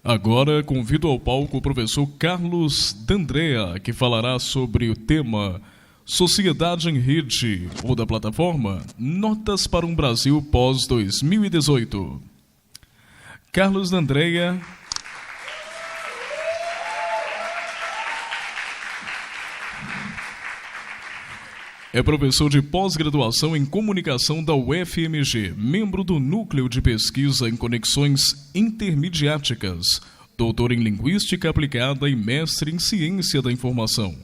Agora convido ao palco o professor Carlos D'Andrea, que falará sobre o tema Sociedade em Rede, ou da plataforma Notas para um Brasil pós-2018. Carlos D'Andrea é professor de pós-graduação em comunicação da UFMG, membro do Núcleo de Pesquisa em Conexões Intermediáticas, doutor em Linguística Aplicada e mestre em Ciência da Informação.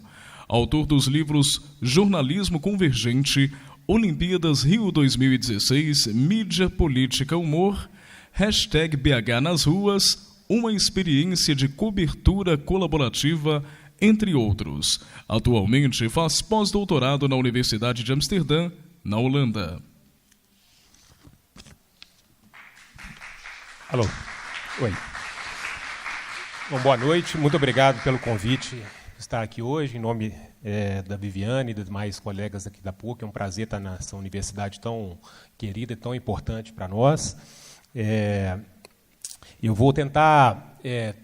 Autor dos livros Jornalismo Convergente, Olimpíadas Rio 2016, Mídia, Política, Humor, #BH nas Ruas, uma experiência de cobertura colaborativa, entre outros. Atualmente faz pós-doutorado na Universidade de Amsterdã, na Holanda. Alô. Oi. Bom, boa noite, muito obrigado pelo convite de estar aqui hoje, em nome da Viviane e dos demais colegas aqui da PUC. É um prazer estar nessa universidade tão querida e tão importante para nós. Eu vou tentar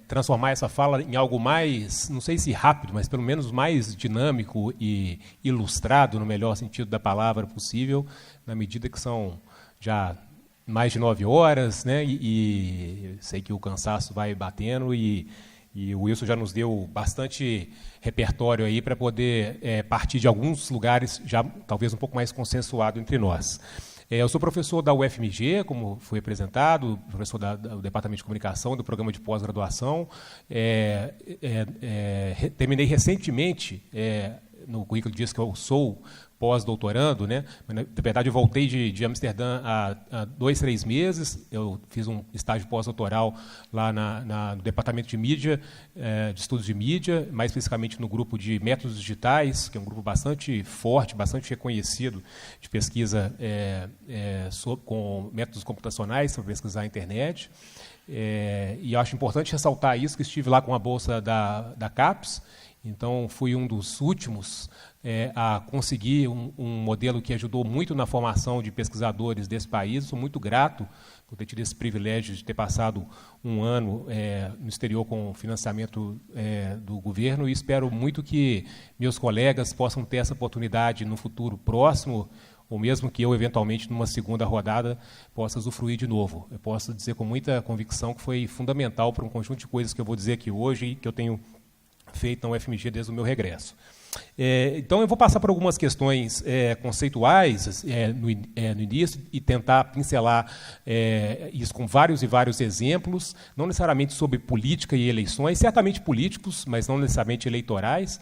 transformar essa fala em algo mais, não sei se rápido, mas pelo menos mais dinâmico e ilustrado, no melhor sentido da palavra possível, na medida que são já mais de 9 horas, né? E sei que o cansaço vai batendo e o Wilson já nos deu bastante repertório aí para poder partir de alguns lugares já talvez um pouco mais consensuado entre nós. Eu sou professor da UFMG, como foi apresentado, professor do Departamento de Comunicação, do programa de pós-graduação. Terminei recentemente, no currículo diz que eu sou pós-doutorando, né? Na verdade, eu voltei de Amsterdã há 2, 3 meses. Eu fiz um estágio pós-doutoral lá no Departamento de Mídia, de Estudos de Mídia, mais especificamente no grupo de Métodos Digitais, que é um grupo bastante forte, bastante reconhecido de pesquisa com métodos computacionais para pesquisar a internet. E eu acho importante ressaltar isso, que estive lá com a bolsa da CAPES. Então, fui um dos últimos a conseguir um modelo que ajudou muito na formação de pesquisadores desse país. Sou muito grato por ter tido esse privilégio de ter passado um ano no exterior com financiamento do governo, e espero muito que meus colegas possam ter essa oportunidade no futuro próximo, ou mesmo que eu, eventualmente, numa segunda rodada, possa usufruir de novo. Eu posso dizer com muita convicção que foi fundamental para um conjunto de coisas que eu vou dizer aqui hoje e que eu tenho feito na UFMG desde o meu regresso. Então, eu vou passar por algumas questões conceituais no início e tentar pincelar isso com vários e vários exemplos, não necessariamente sobre política e eleições, certamente políticos, mas não necessariamente eleitorais.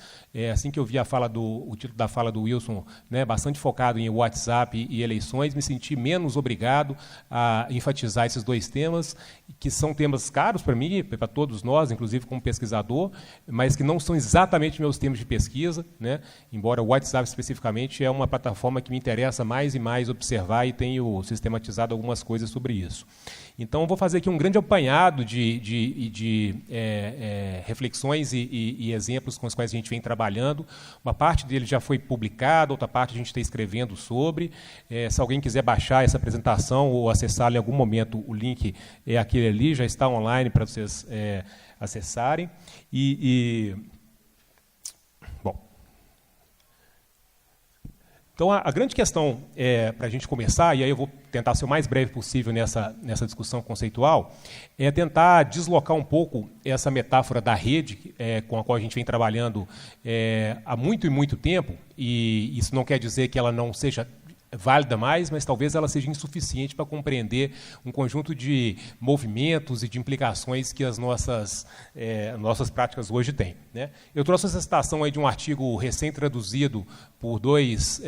Assim que eu vi o título da fala do Wilson, né, bastante focado em WhatsApp e eleições, me senti menos obrigado a enfatizar esses dois temas, que são temas caros para mim, para todos nós, inclusive como pesquisador, mas que não são exatamente meus temas de pesquisa, né? Embora o WhatsApp especificamente é uma plataforma que me interessa mais e mais observar, e tenho sistematizado algumas coisas sobre isso. Então, eu vou fazer aqui um grande apanhado de reflexões e exemplos com os quais a gente vem trabalhando. Uma parte dele já foi publicada, outra parte a gente está escrevendo sobre. Se alguém quiser baixar essa apresentação ou acessá-la em algum momento, o link é aquele ali, já está online para vocês acessarem. Então, a grande questão para a gente começar, e aí eu vou tentar ser o mais breve possível nessa discussão conceitual, é tentar deslocar um pouco essa metáfora da rede com a qual a gente vem trabalhando há muito e muito tempo, e isso não quer dizer que ela não seja válida mais, mas talvez ela seja insuficiente para compreender um conjunto de movimentos e de implicações que as nossas práticas hoje têm, né? Eu trouxe essa citação aí de um artigo recém-traduzido por dois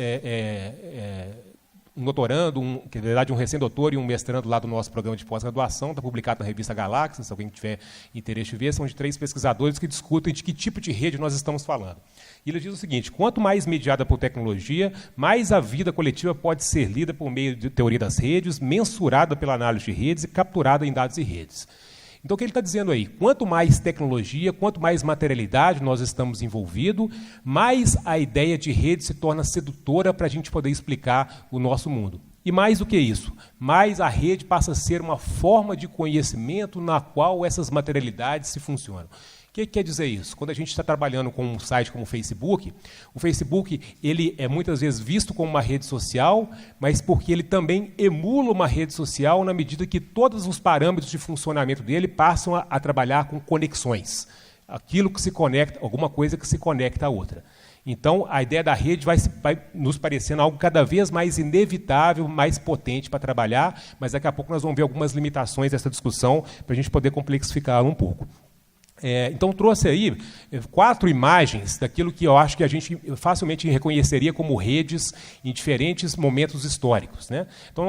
um doutorando, que na verdade um recém-doutor e um mestrando lá do nosso programa de pós-graduação, está publicado na revista Galáxia, se alguém tiver interesse de ver, são de 3 pesquisadores que discutem de que tipo de rede nós estamos falando. E ele diz o seguinte: quanto mais mediada por tecnologia, mais a vida coletiva pode ser lida por meio de teoria das redes, mensurada pela análise de redes e capturada em dados e redes. Então, o que ele está dizendo aí? Quanto mais tecnologia, quanto mais materialidade nós estamos envolvidos, mais a ideia de rede se torna sedutora para a gente poder explicar o nosso mundo. E mais do que isso, mais a rede passa a ser uma forma de conhecimento na qual essas materialidades se funcionam. O que quer dizer isso? Quando a gente está trabalhando com um site como o Facebook ele é muitas vezes visto como uma rede social, mas porque ele também emula uma rede social na medida que todos os parâmetros de funcionamento dele passam a trabalhar com conexões. Aquilo que se conecta, alguma coisa que se conecta a outra. Então, a ideia da rede vai nos parecendo algo cada vez mais inevitável, mais potente para trabalhar, mas daqui a pouco nós vamos ver algumas limitações dessa discussão para a gente poder complexificá-la um pouco. Então, trouxe aí 4 imagens daquilo que eu acho que a gente facilmente reconheceria como redes em diferentes momentos históricos, né? Então,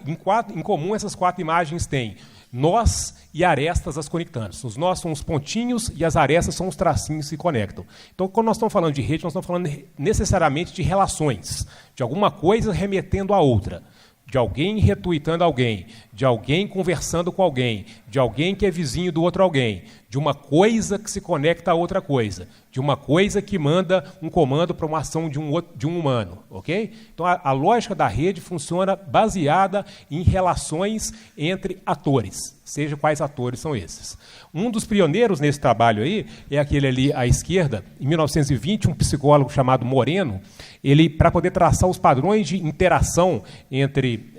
em comum, essas 4 imagens têm nós e arestas as conectando. Os nós são os pontinhos e as arestas são os tracinhos que se conectam. Então, quando nós estamos falando de rede, nós estamos falando necessariamente de relações, de alguma coisa remetendo a outra, de alguém retuitando alguém, de alguém conversando com alguém, de alguém que é vizinho do outro alguém, de uma coisa que se conecta a outra coisa, de uma coisa que manda um comando para uma ação de um humano, ok? Então, a lógica da rede funciona baseada em relações entre atores, seja quais atores são esses. Um dos pioneiros nesse trabalho aí é aquele ali à esquerda, em 1920, um psicólogo chamado Moreno, ele, para poder traçar os padrões de interação entre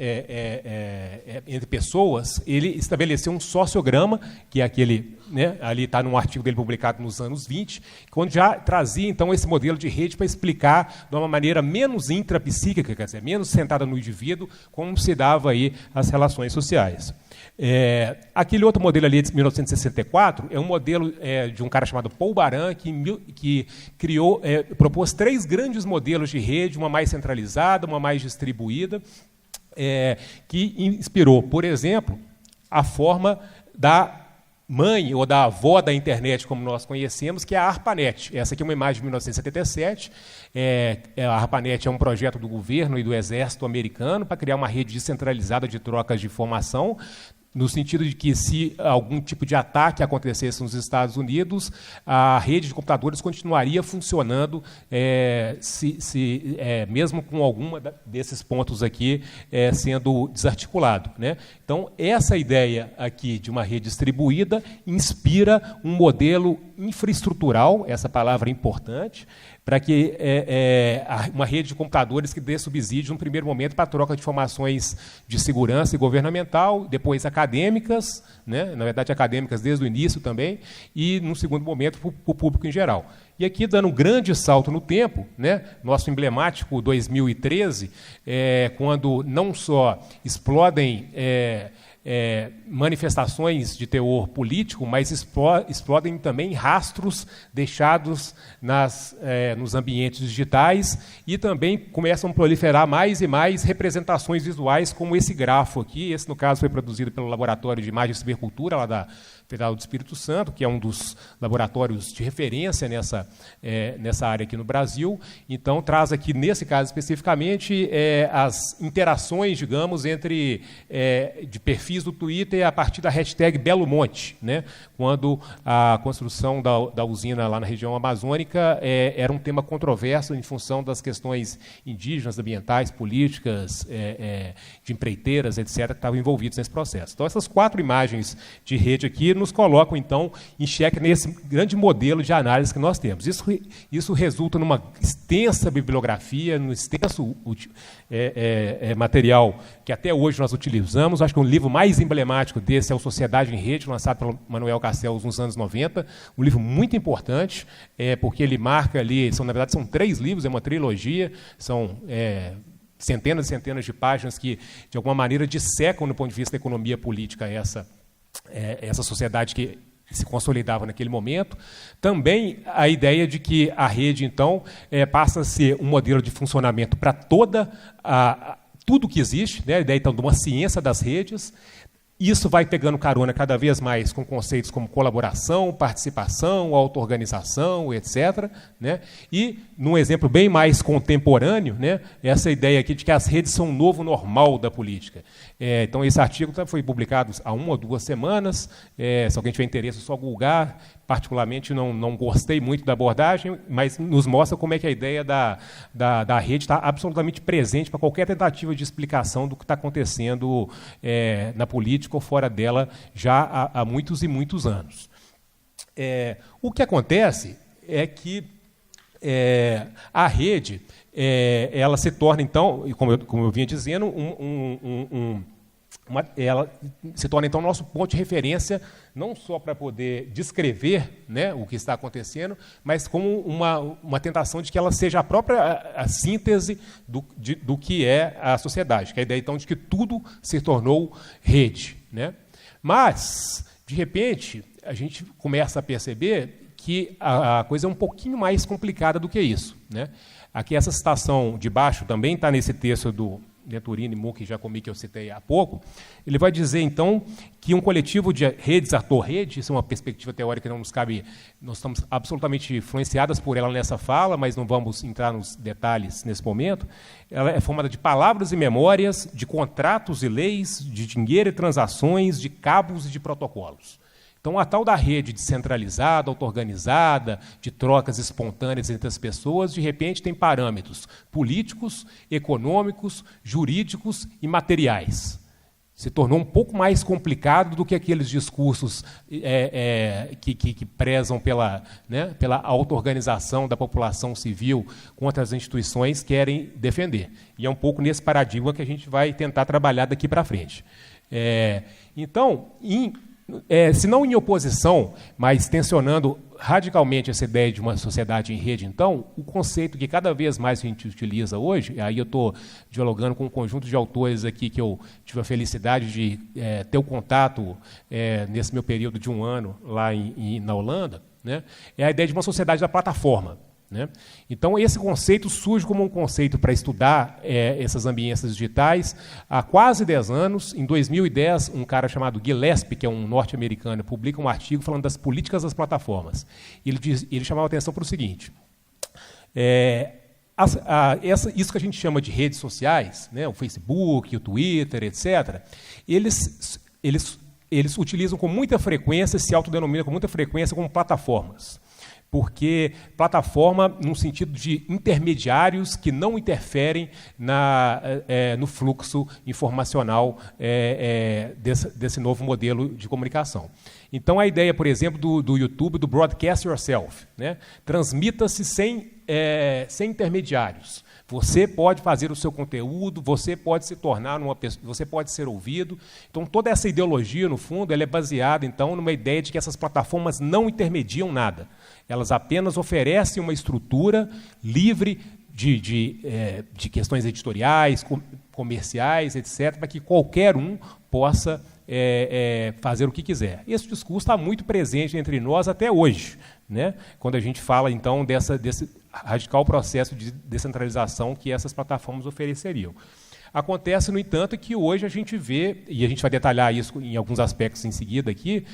pessoas, ele estabeleceu um sociograma, que é aquele, né, ali está num artigo dele publicado nos anos 20, onde já trazia, então, esse modelo de rede para explicar de uma maneira menos intrapsíquica, quer dizer, menos centrada no indivíduo, como se dava aí as relações sociais. Aquele outro modelo ali de 1964 é um modelo de um cara chamado Paul Baran, que propôs 3 grandes modelos de rede, uma mais centralizada, uma mais distribuída, que inspirou, por exemplo, a forma da mãe ou da avó da internet, como nós conhecemos, que é a ARPANET. Essa aqui é uma imagem de 1977. A ARPANET é um projeto do governo e do exército americano para criar uma rede descentralizada de trocas de informação, no sentido de que, se algum tipo de ataque acontecesse nos Estados Unidos, a rede de computadores continuaria funcionando, mesmo com alguma desses pontos aqui sendo desarticulado, né? Então, essa ideia aqui de uma rede distribuída inspira um modelo infraestrutural, essa palavra é importante, para que uma rede de computadores que dê subsídio, no primeiro momento, para a troca de informações de segurança e governamental, depois acadêmicas, né? Na verdade, acadêmicas desde o início também, e, num segundo momento, para o público em geral. E aqui, dando um grande salto no tempo, né, nosso emblemático 2013, quando não só explodem manifestações de teor político, mas explodem também rastros deixados nos ambientes digitais, e também começam a proliferar mais e mais representações visuais, como esse grafo aqui. Esse, no caso, foi produzido pelo Laboratório de Imagem e Cibercultura, lá da Federal do Espírito Santo, que é um dos laboratórios de referência nessa área aqui no Brasil. Então, traz aqui, nesse caso especificamente, as interações, digamos, de perfis do Twitter a partir da hashtag Belo Monte, né? Quando a construção da usina lá na região amazônica era um tema controverso em função das questões indígenas, ambientais, políticas, de empreiteiras, etc., que estavam envolvidos nesse processo. Então, essas 4 imagens de rede aqui nos colocam, então, em xeque nesse grande modelo de análise que nós temos. Isso resulta numa extensa bibliografia, num extenso material que até hoje nós utilizamos. Acho que o livro mais emblemático desse é o Sociedade em Rede, lançado pelo Manuel Castells nos anos 90, um livro muito importante, porque ele marca ali, na verdade são 3 livros, é uma trilogia, são centenas e centenas de páginas que, de alguma maneira, dissecam, do ponto de vista da economia política, essa sociedade que se consolidava naquele momento. Também a ideia de que a rede, então, passa a ser um modelo de funcionamento para tudo que existe, né? A ideia, então, de uma ciência das redes. Isso vai pegando carona cada vez mais com conceitos como colaboração, participação, auto-organização, etc. Né? E, num exemplo bem mais contemporâneo, né, essa ideia aqui de que as redes são um novo normal da política. Então, esse artigo foi publicado há 1 ou 2 semanas. Se alguém tiver interesse, é só googar. Particularmente, não gostei muito da abordagem, mas nos mostra como é que a ideia da rede está absolutamente presente para qualquer tentativa de explicação do que está acontecendo na política ou fora dela já há muitos e muitos anos. O que acontece é que a rede ela se torna, então, como eu vinha dizendo, ela se torna, então, nosso ponto de referência, não só para poder descrever, né, o que está acontecendo, mas como uma tentação de que ela seja a própria síntese do que é a sociedade, que é a ideia, então, de que tudo se tornou rede. Né? Mas, de repente, a gente começa a perceber que a coisa é um pouquinho mais complicada do que isso. Né? Aqui, essa citação de baixo também está nesse texto do Venturini, Muck e Giacomi, que eu citei há pouco. Ele vai dizer, então, que um coletivo de redes ator-rede, isso é uma perspectiva teórica que não nos cabe, nós estamos absolutamente influenciadas por ela nessa fala, mas não vamos entrar nos detalhes nesse momento. Ela é formada de palavras e memórias, de contratos e leis, de dinheiro e transações, de cabos e de protocolos. Então, a tal da rede descentralizada, auto-organizada, de trocas espontâneas entre as pessoas, de repente tem parâmetros políticos, econômicos, jurídicos e materiais. Se tornou um pouco mais complicado do que aqueles discursos que prezam pela auto-organização da população civil contra as instituições querem defender. E é um pouco nesse paradigma que a gente vai tentar trabalhar daqui para frente. Então, se não em oposição, mas tensionando radicalmente essa ideia de uma sociedade em rede, então, o conceito que cada vez mais a gente utiliza hoje, aí eu estou dialogando com um conjunto de autores aqui que eu tive a felicidade de ter o contato nesse meu período de 1 ano lá na Holanda, né, é a ideia de uma sociedade da plataforma. Né? Então, esse conceito surge como um conceito para estudar essas ambiências digitais há quase 10 anos. Em 2010, um cara chamado Gillespie, que é um norte-americano, publica um artigo falando das políticas das plataformas. Ele chamava a atenção para o seguinte: isso que a gente chama de redes sociais, né, o Facebook, o Twitter, etc., eles utilizam com muita frequência, se autodenominam com muita frequência como plataformas. Porque plataforma, num sentido de intermediários que não interferem no fluxo informacional desse novo modelo de comunicação. Então, a ideia, por exemplo, do YouTube, do broadcast yourself, né? Transmita-se sem intermediários. Você pode fazer o seu conteúdo, você pode se tornar uma pessoa, você pode ser ouvido. Então, toda essa ideologia, no fundo, ela é baseada, então, numa ideia de que essas plataformas não intermediam nada. Elas apenas oferecem uma estrutura livre de questões editoriais, comerciais, etc., para que qualquer um possa fazer o que quiser. Esse discurso está muito presente entre nós até hoje, né? Quando a gente fala, então, desse radical processo de descentralização que essas plataformas ofereceriam. Acontece, no entanto, que hoje a gente vê, e a gente vai detalhar isso em alguns aspectos em seguida aqui,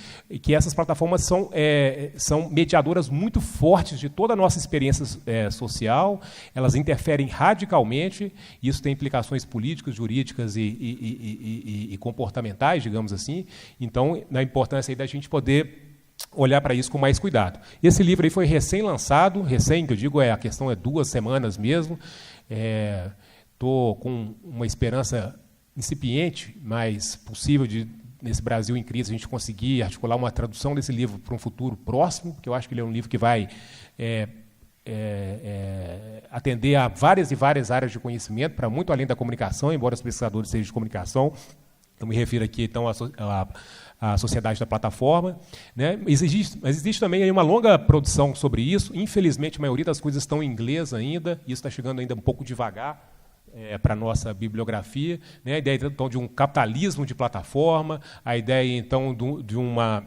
que essas plataformas são mediadoras muito fortes de toda a nossa experiência social, elas interferem radicalmente, e isso tem implicações políticas, jurídicas e comportamentais, digamos assim. Então, na importância aí da gente poder olhar para isso com mais cuidado. Esse livro aí foi recém-lançado, que eu digo, a questão é 2 semanas mesmo. Estou com uma esperança incipiente, mas possível nesse Brasil em crise, a gente conseguir articular uma tradução desse livro para um futuro próximo, porque eu acho que ele é um livro que vai atender a várias e várias áreas de conhecimento, para muito além da comunicação, embora os pesquisadores sejam de comunicação. Eu me refiro aqui, então, à sociedade da plataforma, né? Mas existe também aí uma longa produção sobre isso. Infelizmente, a maioria das coisas estão em inglês ainda, e isso está chegando ainda um pouco devagar para a nossa bibliografia, né? A ideia, então, de um capitalismo de plataforma, a ideia, então, de uma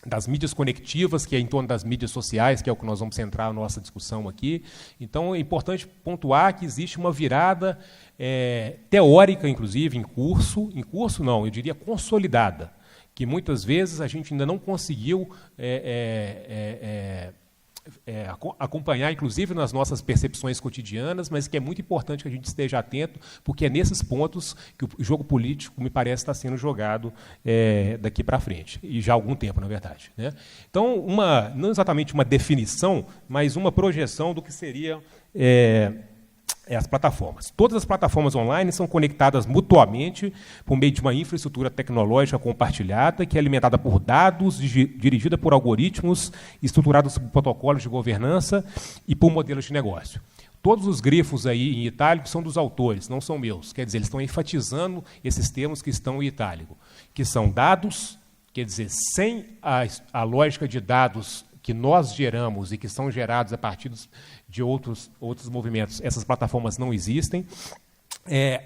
das mídias conectivas, que é em torno das mídias sociais, que é o que nós vamos centrar a nossa discussão aqui. Então, é importante pontuar que existe uma virada teórica, inclusive, em curso não, eu diria consolidada, que muitas vezes a gente ainda não conseguiu acompanhar, inclusive, nas nossas percepções cotidianas, mas que é muito importante que a gente esteja atento, porque é nesses pontos que o jogo político, me parece, está sendo jogado daqui para frente, e já há algum tempo, na verdade, né? Então, não exatamente uma definição, mas uma projeção do que seriam as plataformas. Todas as plataformas online são conectadas mutuamente por meio de uma infraestrutura tecnológica compartilhada, que é alimentada por dados, dirigida por algoritmos, estruturados por protocolos de governança e por modelos de negócio. Todos os grifos aí em itálico são dos autores, não são meus. Quer dizer, eles estão enfatizando esses termos que estão em itálico, que são dados, quer dizer, sem a lógica de dados que nós geramos e que são gerados a partir de outros movimentos, essas plataformas não existem.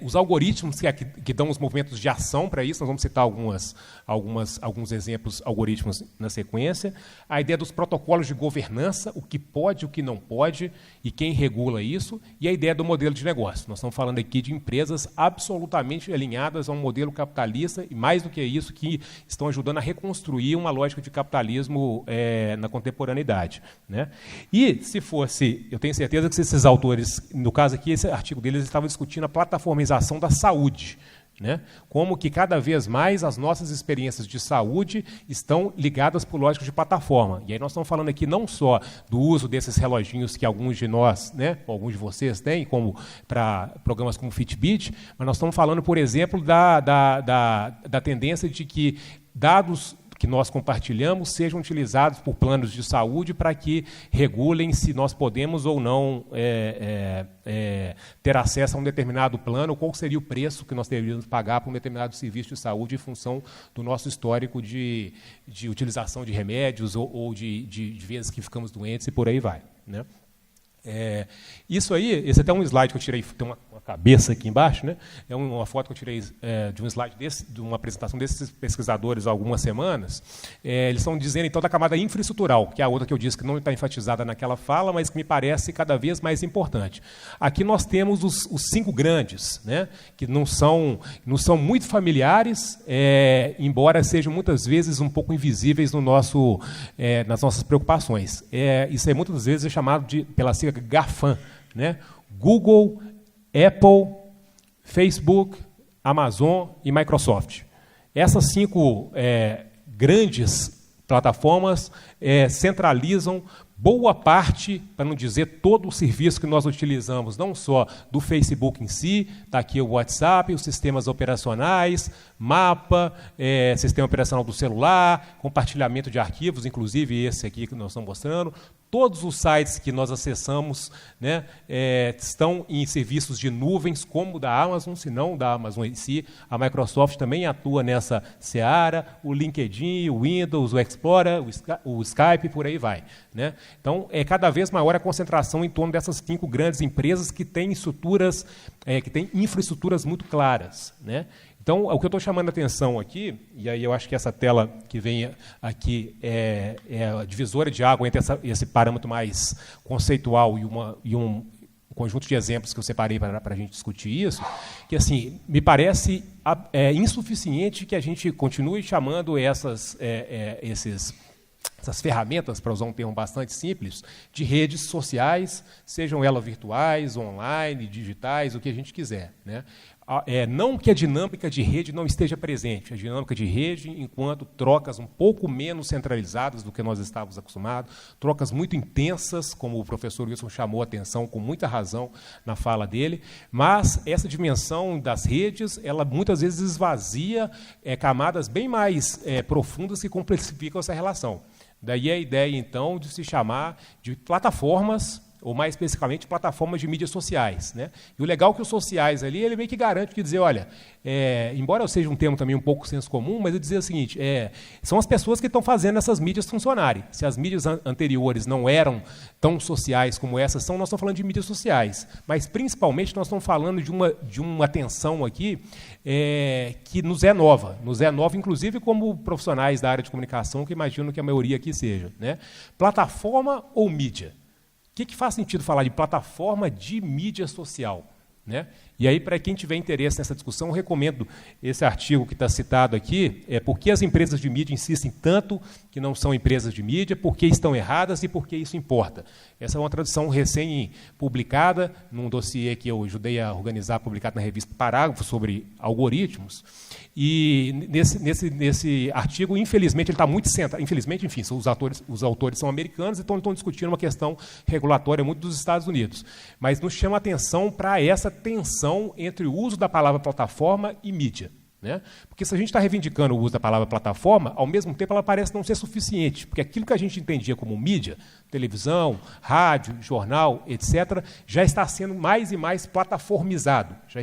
Os algoritmos que dão os movimentos de ação para isso, nós vamos citar alguns exemplos algoritmos na sequência. A ideia dos protocolos de governança, o que pode, o que não pode, e quem regula isso, e a ideia do modelo de negócio. Nós estamos falando aqui de empresas absolutamente alinhadas a um modelo capitalista, e mais do que isso, que estão ajudando a reconstruir uma lógica de capitalismo na contemporaneidade, né? E, se fosse, eu tenho certeza que esses autores, no caso aqui, esse artigo deles estavam discutindo a plataformização da saúde, né? Como que cada vez mais as nossas experiências de saúde estão ligadas por lógica de plataforma. E aí nós estamos falando aqui não só do uso desses reloginhos que alguns de nós, né, ou alguns de vocês têm, como para programas como Fitbit, mas nós estamos falando, por exemplo, da tendência de que dados que nós compartilhamos sejam utilizados por planos de saúde para que regulem se nós podemos ou não ter acesso a um determinado plano, qual seria o preço que nós deveríamos pagar por um determinado serviço de saúde em função do nosso histórico de utilização de remédios ou de vezes que ficamos doentes e por aí vai, né? Isso aí, esse é até um slide que eu tirei, tem uma cabeça aqui embaixo, né? É uma foto que eu tirei de um slide de uma apresentação desses pesquisadores há algumas semanas. Eles estão dizendo, então, da camada infraestrutural, que é a outra que eu disse que não está enfatizada naquela fala, mas que me parece cada vez mais importante. Aqui nós temos os 5 grandes, né? Que não são muito familiares, embora sejam muitas vezes um pouco invisíveis nas nossas preocupações. Isso é muitas vezes chamado pela sigla GAFAM, né? Google, Apple, Facebook, Amazon e Microsoft. Essas 5 grandes plataformas centralizam boa parte, para não dizer todo o serviço que nós utilizamos, não só do Facebook em si, está aqui o WhatsApp, os sistemas operacionais, mapa, sistema operacional do celular, compartilhamento de arquivos, inclusive esse aqui que nós estamos mostrando. Todos os sites que nós acessamos, né, estão em serviços de nuvens, como o da Amazon, se não da Amazon em si. A Microsoft também atua nessa seara, o LinkedIn, o Windows, o Explorer, o Skype, por aí vai, né? Então, é cada vez maior a concentração em torno dessas 5 grandes empresas que têm estruturas, que têm infraestruturas muito claras, né? Então, o que eu estou chamando a atenção aqui, e aí eu acho que essa tela que vem aqui é a divisora de água entre esse parâmetro mais conceitual e um conjunto de exemplos que eu separei para a gente discutir isso, que assim me parece insuficiente que a gente continue chamando essas ferramentas, para usar um termo bastante simples, de redes sociais, sejam elas virtuais, online, digitais, o que a gente quiser, né? Não que a dinâmica de rede não esteja presente, a dinâmica de rede, enquanto trocas um pouco menos centralizadas do que nós estávamos acostumados, trocas muito intensas, como o professor Wilson chamou a atenção com muita razão na fala dele, mas essa dimensão das redes, ela muitas vezes esvazia camadas bem mais profundas que complexificam essa relação. Daí a ideia, então, de se chamar de plataformas ou mais especificamente plataformas de mídias sociais, né? E o legal é que os sociais ali, ele meio que garante de dizer, olha, embora seja um termo também um pouco senso comum, mas eu dizer o seguinte, são as pessoas que estão fazendo essas mídias funcionarem. Se as mídias anteriores não eram tão sociais como essas são, nós estamos falando de mídias sociais, mas principalmente nós estamos falando de uma atenção aqui que nos é nova inclusive como profissionais da área de comunicação, que imagino que a maioria aqui seja, né? Plataforma ou mídia? O que faz sentido falar de plataforma de mídia social, né? E aí, para quem tiver interesse nessa discussão, eu recomendo esse artigo que está citado aqui, por que as empresas de mídia insistem tanto que não são empresas de mídia, por que estão erradas e por que isso importa. Essa é uma tradução recém-publicada, num dossiê que eu ajudei a organizar, publicado na revista Parágrafo, sobre algoritmos. E nesse artigo, infelizmente, ele está muito centrado. Infelizmente, enfim, os autores são americanos, então estão discutindo uma questão regulatória muito dos Estados Unidos. Mas nos chama a atenção para essa tensão entre o uso da palavra plataforma e mídia, né? Porque se a gente está reivindicando o uso da palavra plataforma, ao mesmo tempo ela parece não ser suficiente, porque aquilo que a gente entendia como mídia, televisão, rádio, jornal, etc., já está sendo mais e mais plataformizado, já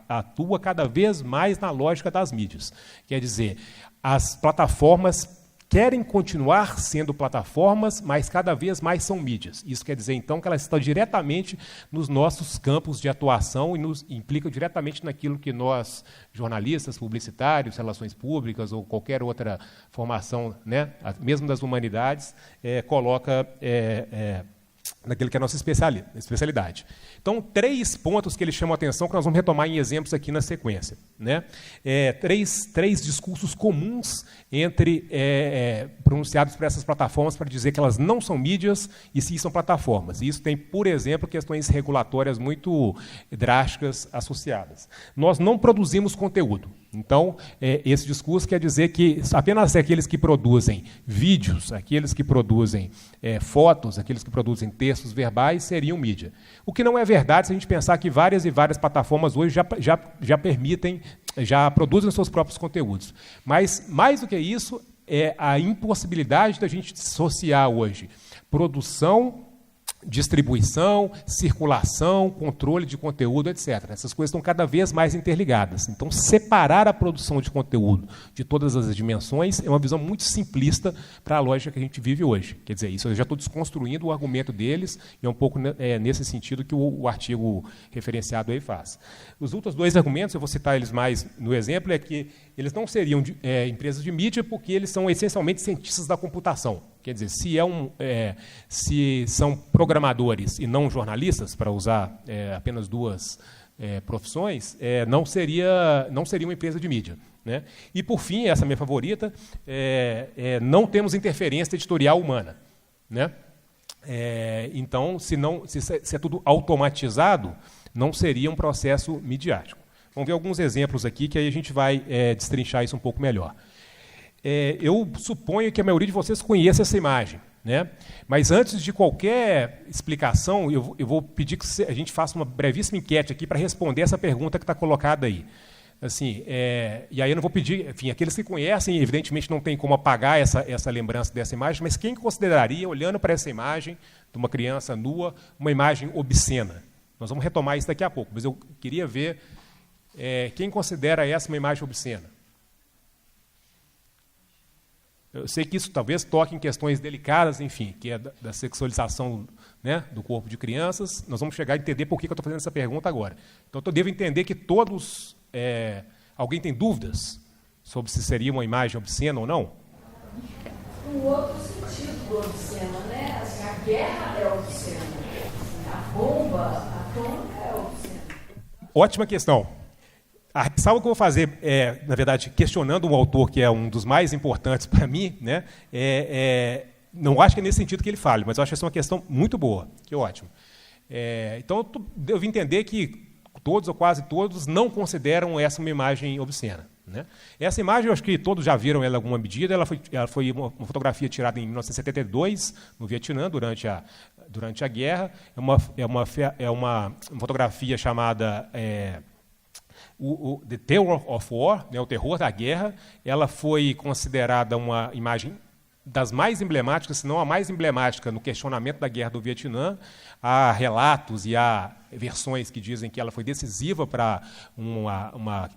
atua cada vez mais na lógica das mídias. Quer dizer, as plataformas querem continuar sendo plataformas, mas cada vez mais são mídias. Isso quer dizer, então, que elas estão diretamente nos nossos campos de atuação e nos implicam diretamente naquilo que nós, jornalistas, publicitários, relações públicas ou qualquer outra formação, né, mesmo das humanidades, coloca naquilo que é a nossa especialidade. Então, 3 pontos que eles chamam a atenção, que nós vamos retomar em exemplos aqui na sequência, né? Três discursos comuns pronunciados por essas plataformas para dizer que elas não são mídias e sim são plataformas. E isso tem, por exemplo, questões regulatórias muito drásticas associadas. Nós não produzimos conteúdo. Então, esse discurso quer dizer que apenas aqueles que produzem vídeos, aqueles que produzem fotos, aqueles que produzem textos verbais seriam mídia. O que não é verdade se a gente pensar que várias e várias plataformas hoje já produzem seus próprios conteúdos. Mas, mais do que isso, é a impossibilidade da gente dissociar hoje produção, distribuição, circulação, controle de conteúdo, etc. Essas coisas estão cada vez mais interligadas. Então, separar a produção de conteúdo de todas as dimensões é uma visão muito simplista para a lógica que a gente vive hoje. Quer dizer, isso eu já estou desconstruindo o argumento deles, e é um pouco nesse sentido que o artigo referenciado aí faz. Os outros 2 argumentos, eu vou citar eles mais no exemplo, é que eles não seriam empresas de mídia porque eles são essencialmente cientistas da computação. Quer dizer, se são programadores e não jornalistas, para usar apenas 2 profissões, não seria uma empresa de mídia, né? E, por fim, essa é a minha favorita, não temos interferência editorial humana, né? Então, se é tudo automatizado, não seria um processo midiático. Vamos ver alguns exemplos aqui, que aí a gente vai destrinchar isso um pouco melhor. Eu suponho que a maioria de vocês conheça essa imagem, né? Mas antes de qualquer explicação, eu vou pedir que a gente faça uma brevíssima enquete aqui para responder essa pergunta que está colocada aí. Assim, e aí eu não vou pedir, enfim, aqueles que conhecem, evidentemente não tem como apagar essa lembrança dessa imagem, mas quem consideraria, olhando para essa imagem de uma criança nua, uma imagem obscena? Nós vamos retomar isso daqui a pouco, mas eu queria ver quem considera essa uma imagem obscena. Eu sei que isso talvez toque em questões delicadas, enfim, que é da sexualização, né, do corpo de crianças. Nós vamos chegar a entender por que eu estou fazendo essa pergunta agora. Então, eu devo entender que todos... alguém tem dúvidas sobre se seria uma imagem obscena ou não? Um outro sentido do obsceno, né? Assim, a guerra é obscena, a bomba atômica é obscena. Ótima questão. A ressalva que eu vou fazer, na verdade, questionando um autor que é um dos mais importantes para mim, né, não acho que é nesse sentido que ele fale, mas eu acho que essa é uma questão muito boa, que é ótimo. Então, eu devo entender que todos ou quase todos não consideram essa uma imagem obscena, né? Essa imagem, eu acho que todos já viram ela em alguma medida, ela foi uma fotografia tirada em 1972, no Vietnã, durante a guerra. É uma fotografia chamada... The Terror of War, né, o terror da guerra. Ela foi considerada uma imagem das mais emblemáticas, se não a mais emblemática no questionamento da guerra do Vietnã. Há relatos e há versões que dizem que ela foi decisiva para uma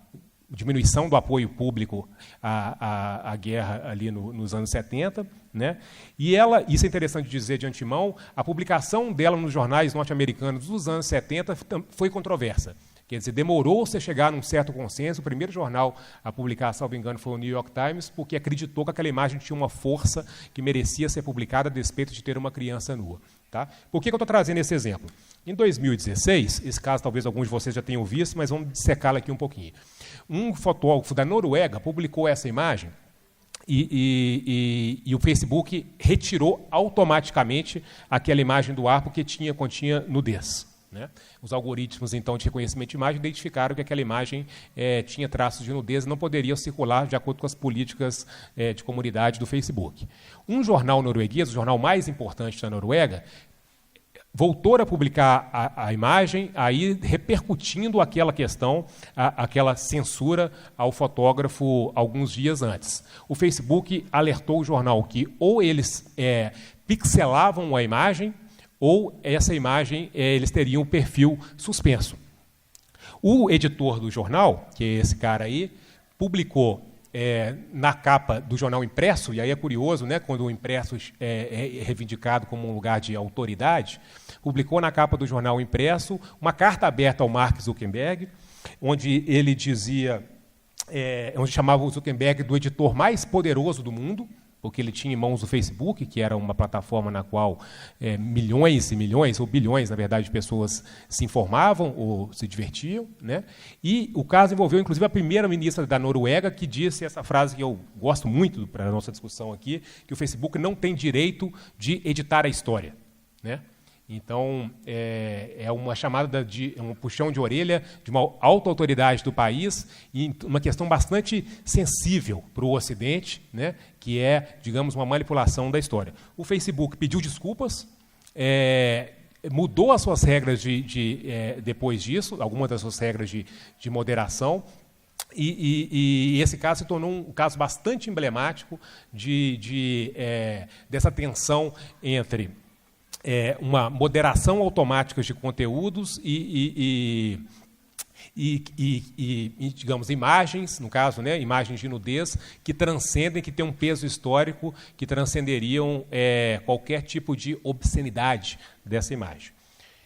diminuição do apoio público à guerra ali nos anos 70. Né? E ela, isso é interessante dizer de antemão, a publicação dela nos jornais norte-americanos dos anos 70 foi controversa. Quer dizer, demorou-se a chegar num certo consenso. O primeiro jornal a publicar, salvo engano, foi o New York Times, porque acreditou que aquela imagem tinha uma força que merecia ser publicada a despeito de ter uma criança nua. Tá? Por que eu estou trazendo esse exemplo? Em 2016, esse caso talvez alguns de vocês já tenham visto, mas vamos dissecá-la aqui um pouquinho. Um fotógrafo da Noruega publicou essa imagem e o Facebook retirou automaticamente aquela imagem do ar porque continha nudez. Né? Os algoritmos, então, de reconhecimento de imagem identificaram que aquela imagem tinha traços de nudez e não poderia circular de acordo com as políticas de comunidade do Facebook. Um jornal norueguês, o jornal mais importante da Noruega, voltou a publicar a imagem, aí repercutindo aquela questão, aquela censura ao fotógrafo alguns dias antes. O Facebook alertou o jornal que ou eles pixelavam a imagem, ou essa imagem eles teriam o perfil suspenso. O editor do jornal, que é esse cara aí, publicou na capa do jornal impresso, e aí é curioso, né, quando o impresso é reivindicado como um lugar de autoridade, publicou na capa do jornal impresso uma carta aberta ao Mark Zuckerberg, onde ele dizia, onde chamava o Zuckerberg do editor mais poderoso do mundo, porque ele tinha em mãos o Facebook, que era uma plataforma na qual milhões e milhões, ou bilhões, na verdade, de pessoas se informavam ou se divertiam. Né? E o caso envolveu, inclusive, a primeira-ministra da Noruega, que disse essa frase que eu gosto muito para a nossa discussão aqui, que o Facebook não tem direito de editar a história. Né? Então, é uma chamada um puxão de orelha de uma alta autoridade do país e uma questão bastante sensível para o Ocidente, né, que é, digamos, uma manipulação da história. O Facebook pediu desculpas, mudou as suas regras depois disso, algumas das suas regras de moderação, e esse caso se tornou um caso bastante emblemático dessa tensão entre uma moderação automática de conteúdos e digamos, imagens, no caso, né, imagens de nudez, que transcendem, que têm um peso histórico, que transcenderiam qualquer tipo de obscenidade dessa imagem.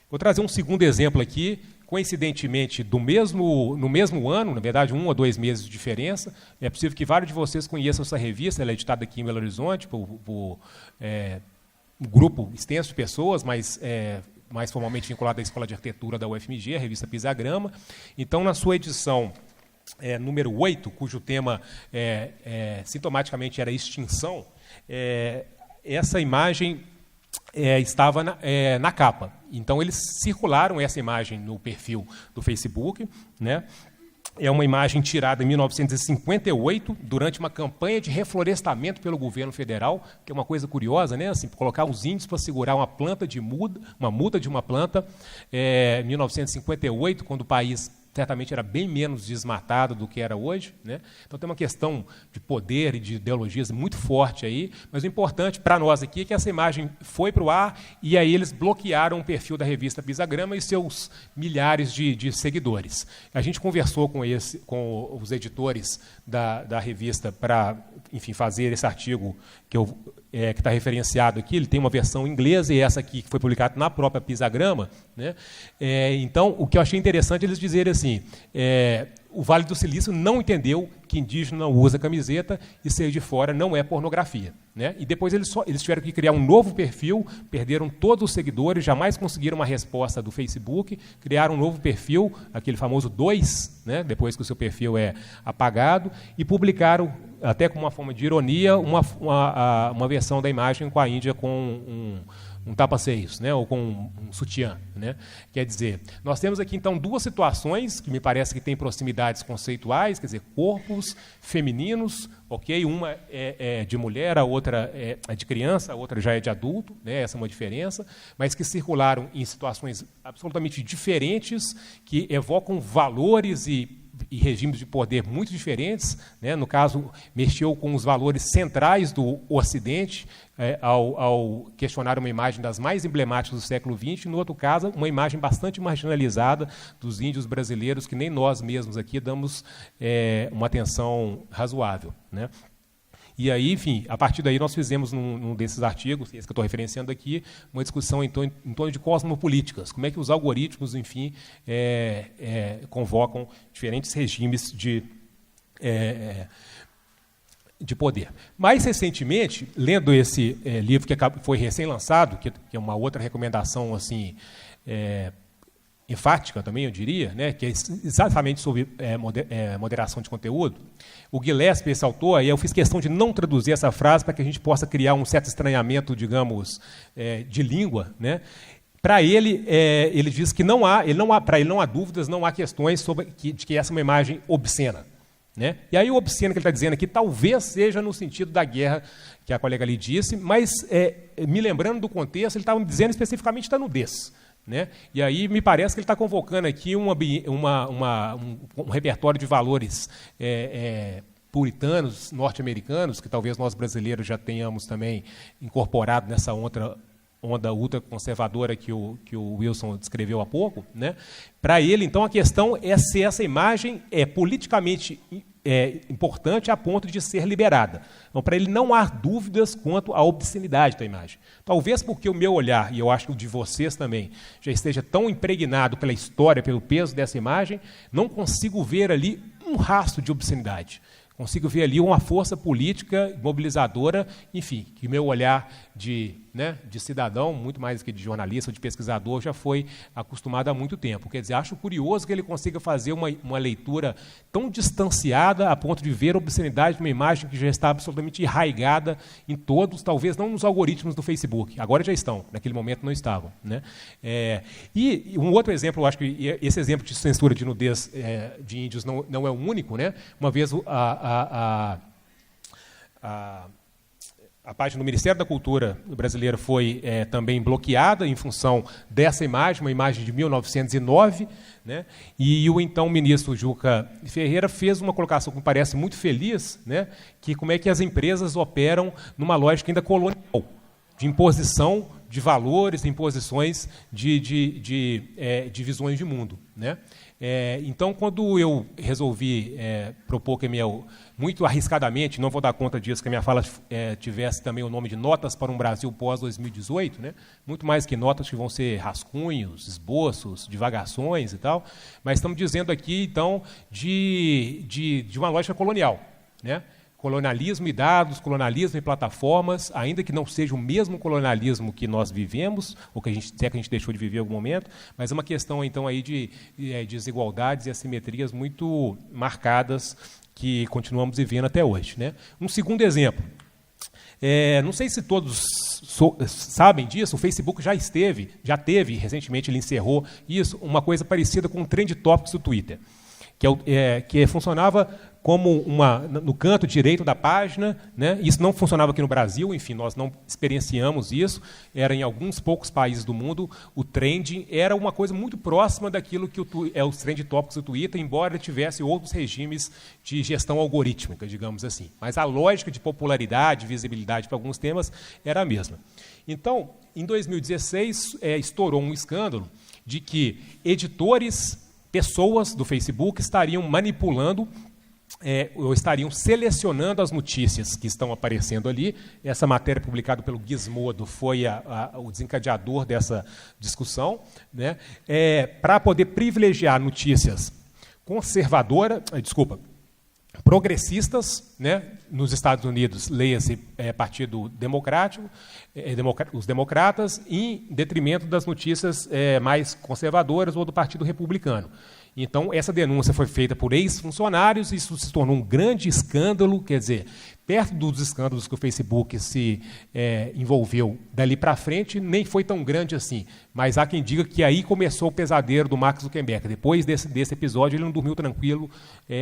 Vou trazer um segundo exemplo aqui, coincidentemente, no mesmo ano, na verdade, 1 ou 2 meses de diferença. É possível que vários de vocês conheçam essa revista, ela é editada aqui em Belo Horizonte, um grupo extenso de pessoas, mas mais formalmente vinculado à Escola de Arquitetura da UFMG, a revista Pisagrama. Então, na sua edição número 8, cujo tema sintomaticamente era extinção, essa imagem estava na capa. Então, eles circularam essa imagem no perfil do Facebook, né? É uma imagem tirada em 1958, durante uma campanha de reflorestamento pelo governo federal, que é uma coisa curiosa, né? Assim, colocar os índios para segurar uma muda de uma planta, em 1958, quando o país certamente era bem menos desmatado do que era hoje. Né? Então tem uma questão de poder e de ideologias muito forte aí, mas o importante para nós aqui é que essa imagem foi para o ar e aí eles bloquearam o perfil da revista Pisagrama e seus milhares de seguidores. A gente conversou com os editores da revista para, enfim, fazer esse artigo que está referenciado aqui. Ele tem uma versão inglesa e essa aqui que foi publicada na própria Pisagrama. Né? Então, o que eu achei interessante é eles dizerem assim, o Vale do Silício não entendeu que indígena não usa camiseta e ser de fora não é pornografia. Né? E depois eles tiveram que criar um novo perfil, perderam todos os seguidores, jamais conseguiram uma resposta do Facebook, criaram um novo perfil, aquele famoso 2, né? Depois que o seu perfil é apagado, e publicaram, até com uma forma de ironia, uma versão da imagem com a Índia com um tapa-seios, né, ou com um sutiã. Né? Quer dizer, nós temos aqui, então, duas situações que me parece que têm proximidades conceituais, quer dizer, corpos femininos, ok? Uma é de mulher, a outra é de criança, a outra já é de adulto, né? Essa é uma diferença, mas que circularam em situações absolutamente diferentes, que evocam valores e e regimes de poder muito diferentes, né? No caso, mexeu com os valores centrais do Ocidente, ao questionar uma imagem das mais emblemáticas do século XX, no outro caso, uma imagem bastante marginalizada dos índios brasileiros, que nem nós mesmos aqui damos uma atenção razoável, né? E aí, enfim, a partir daí nós fizemos num desses artigos, esse que eu estou referenciando aqui, uma discussão em torno de cosmopolíticas, como é que os algoritmos, enfim, convocam diferentes regimes de poder. Mais recentemente, lendo esse livro que foi recém-lançado, que é uma outra recomendação assim, enfática também, eu diria, né, que é exatamente sobre moderação de conteúdo, o Gillespie, esse autor, e eu fiz questão de não traduzir essa frase para que a gente possa criar um certo estranhamento, digamos, de língua, né? Para ele, ele diz que para ele não há dúvidas, não há questões de que essa é uma imagem obscena, né? E aí o obsceno que ele está dizendo aqui talvez seja no sentido da guerra que a colega ali disse, mas, me lembrando do contexto, ele estava dizendo especificamente da nudez, né? E aí me parece que ele está convocando aqui um repertório de valores puritanos, norte-americanos, que talvez nós brasileiros já tenhamos também incorporado nessa onda ultraconservadora que o Wilson descreveu há pouco, né? Para ele, então, a questão é se essa imagem é politicamente importante a ponto de ser liberada. Então, para ele, não há dúvidas quanto à obscenidade da imagem. Talvez porque o meu olhar, e eu acho que o de vocês também, já esteja tão impregnado pela história, pelo peso dessa imagem, não consigo ver ali um rastro de obscenidade. Consigo ver ali uma força política mobilizadora, enfim, que o meu olhar de cidadão, muito mais que de jornalista ou de pesquisador, já foi acostumado há muito tempo. Quer dizer, acho curioso que ele consiga fazer uma leitura tão distanciada a ponto de ver a obscenidade de uma imagem que já está absolutamente enraigada em todos, talvez não nos algoritmos do Facebook, agora já estão, naquele momento não estavam, né? E um outro exemplo, eu acho que esse exemplo de censura de nudez de índios não é o único, né? Uma vez a página do Ministério da Cultura brasileira foi também bloqueada em função dessa imagem, uma imagem de 1909, né? E o então ministro Juca Ferreira fez uma colocação que me parece muito feliz, né? Que como é que as empresas operam numa lógica ainda colonial, de imposição de valores, de imposições de visões de mundo, né? Então, quando eu resolvi propor que muito arriscadamente, não vou dar conta disso, que a minha fala tivesse também o nome de Notas para um Brasil pós-2018, né? Muito mais que notas que vão ser rascunhos, esboços, divagações e tal, mas estamos dizendo aqui, então, de uma lógica colonial, né? Colonialismo e dados, colonialismo e plataformas, ainda que não seja o mesmo colonialismo que nós vivemos, ou que a gente deixou de viver em algum momento, mas é uma questão, então, aí de desigualdades e assimetrias muito marcadas que continuamos vivendo até hoje, né? Um segundo exemplo. Não sei se todos sabem disso, o Facebook já teve, recentemente ele encerrou isso, uma coisa parecida com o Trend Topics do Twitter, que funcionava como no canto direito da página, né? Isso não funcionava aqui no Brasil, enfim, nós não experienciamos isso, era em alguns poucos países do mundo, o trending era uma coisa muito próxima daquilo que os Trend Topics do Twitter, embora ele tivesse outros regimes de gestão algorítmica, digamos assim. Mas a lógica de popularidade, visibilidade para alguns temas era a mesma. Então, em 2016, estourou um escândalo de que editores, pessoas do Facebook estariam manipulando ou estariam selecionando as notícias que estão aparecendo ali. Essa matéria publicada pelo Gizmodo foi o desencadeador dessa discussão, né? Para poder privilegiar notícias progressistas, né? Nos Estados Unidos, leia-se Partido Democrático, os democratas, em detrimento das notícias mais conservadoras ou do Partido Republicano. Então, essa denúncia foi feita por ex-funcionários, isso se tornou um grande escândalo, quer dizer, perto dos escândalos que o Facebook se envolveu dali para frente, nem foi tão grande assim. Mas há quem diga que aí começou o pesadelo do Mark Zuckerberg. Depois desse episódio, ele não dormiu tranquilo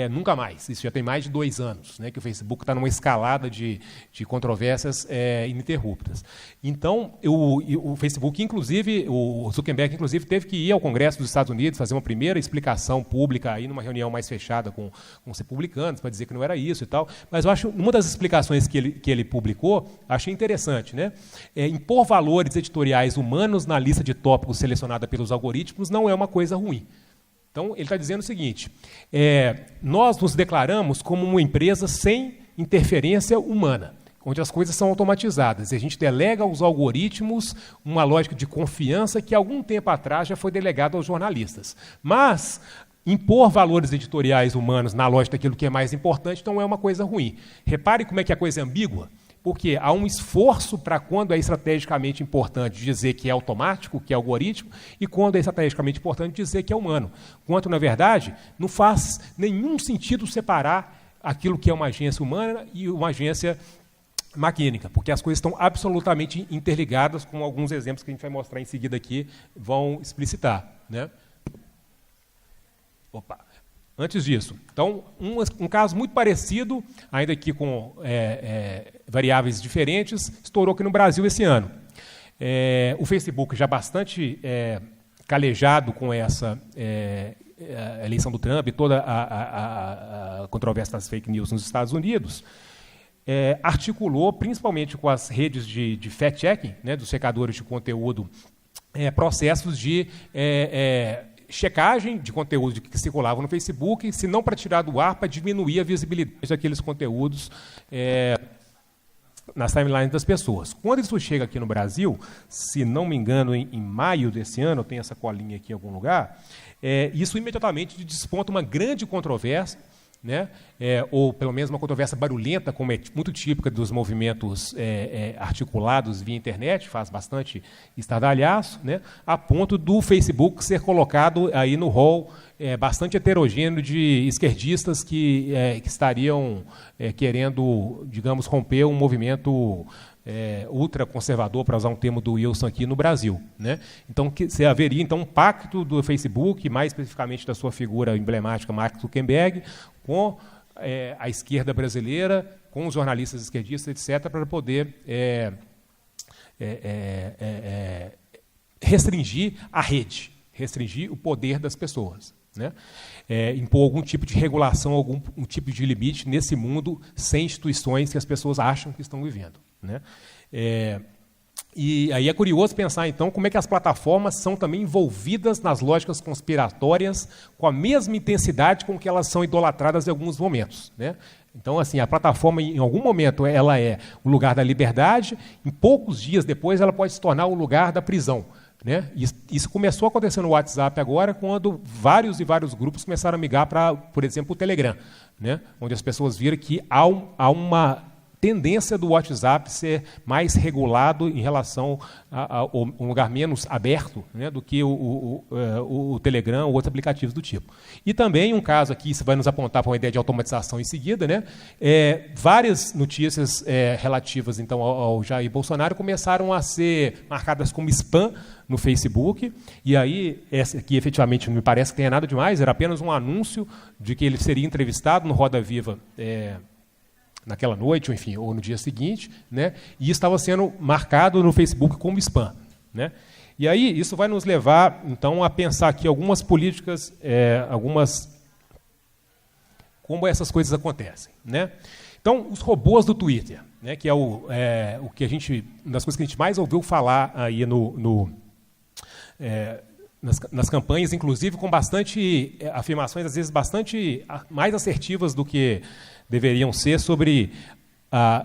nunca mais. Isso já tem mais de 2 anos, né, que o Facebook está numa escalada de controvérsias ininterruptas. Então, o Facebook, inclusive, o Zuckerberg, inclusive, teve que ir ao Congresso dos Estados Unidos fazer uma primeira explicação divulgação pública, aí numa reunião mais fechada com os republicanos, para dizer que não era isso e tal. Mas eu acho, uma das explicações que ele publicou, achei interessante, né? Impor valores editoriais humanos na lista de tópicos selecionada pelos algoritmos não é uma coisa ruim. Então, ele está dizendo o seguinte, nós nos declaramos como uma empresa sem interferência humana, onde as coisas são automatizadas. E a gente delega aos algoritmos uma lógica de confiança que, algum tempo atrás, já foi delegada aos jornalistas. Mas impor valores editoriais humanos na lógica daquilo que é mais importante não é uma coisa ruim. Repare como é que a coisa é ambígua, porque há um esforço para, quando é estrategicamente importante, dizer que é automático, que é algoritmo, e quando é estrategicamente importante, dizer que é humano. Quanto, na verdade, não faz nenhum sentido separar aquilo que é uma agência humana e uma agência maquínica, porque as coisas estão absolutamente interligadas, com alguns exemplos que a gente vai mostrar em seguida aqui, vão explicitar, né? Opa! Antes disso, então, um caso muito parecido, ainda aqui com variáveis diferentes, estourou aqui no Brasil esse ano. O Facebook, já bastante calejado com essa eleição do Trump e toda a controvérsia das fake news nos Estados Unidos, articulou, principalmente com as redes de fact-checking, né, dos checadores de conteúdo, processos de checagem de conteúdo que circulavam no Facebook, se não para tirar do ar, para diminuir a visibilidade daqueles conteúdos nas timelines das pessoas. Quando isso chega aqui no Brasil, se não me engano, em maio desse ano, eu tenho essa colinha aqui em algum lugar, isso imediatamente desponta uma grande controvérsia, né? Ou pelo menos uma controvérsia barulhenta, como é muito típica dos movimentos articulados via internet, faz bastante estardalhaço, né? A ponto do Facebook ser colocado aí no rol bastante heterogêneo de esquerdistas que estariam querendo, digamos, romper um movimento ultraconservador, para usar um termo do Wilson aqui no Brasil, né? Então, você haveria então um pacto do Facebook, mais especificamente da sua figura emblemática, Mark Zuckerberg, com a esquerda brasileira, com os jornalistas esquerdistas, etc., para poder restringir a rede, restringir o poder das pessoas, né? Impor algum tipo de regulação, algum tipo de limite nesse mundo sem instituições que as pessoas acham que estão vivendo, né? E aí é curioso pensar, então, como é que as plataformas são também envolvidas nas lógicas conspiratórias com a mesma intensidade com que elas são idolatradas em alguns momentos, né? Então, assim, a plataforma, em algum momento, ela é o lugar da liberdade, em poucos dias depois ela pode se tornar o lugar da prisão, né? Isso começou a acontecer no WhatsApp agora, quando vários e vários grupos começaram a migrar para, por exemplo, o Telegram, né? Onde as pessoas viram que há uma tendência do WhatsApp ser mais regulado em relação a um lugar menos aberto, né, do que o Telegram ou outros aplicativos do tipo. E também um caso aqui, isso vai nos apontar para uma ideia de automatização em seguida, né, várias notícias relativas então, ao Jair Bolsonaro começaram a ser marcadas como spam no Facebook, e aí, essa aqui efetivamente não me parece que tenha nada demais, era apenas um anúncio de que ele seria entrevistado no Roda Viva naquela noite, ou enfim, ou no dia seguinte, né? E estava sendo marcado no Facebook como spam, né? E aí isso vai nos levar, então, a pensar aqui algumas políticas, como essas coisas acontecem, né? Então, os robôs do Twitter, né? Que é o que a gente, uma das coisas que a gente mais ouviu falar aí nas campanhas, inclusive com bastante afirmações, às vezes bastante mais assertivas do que deveriam ser sobre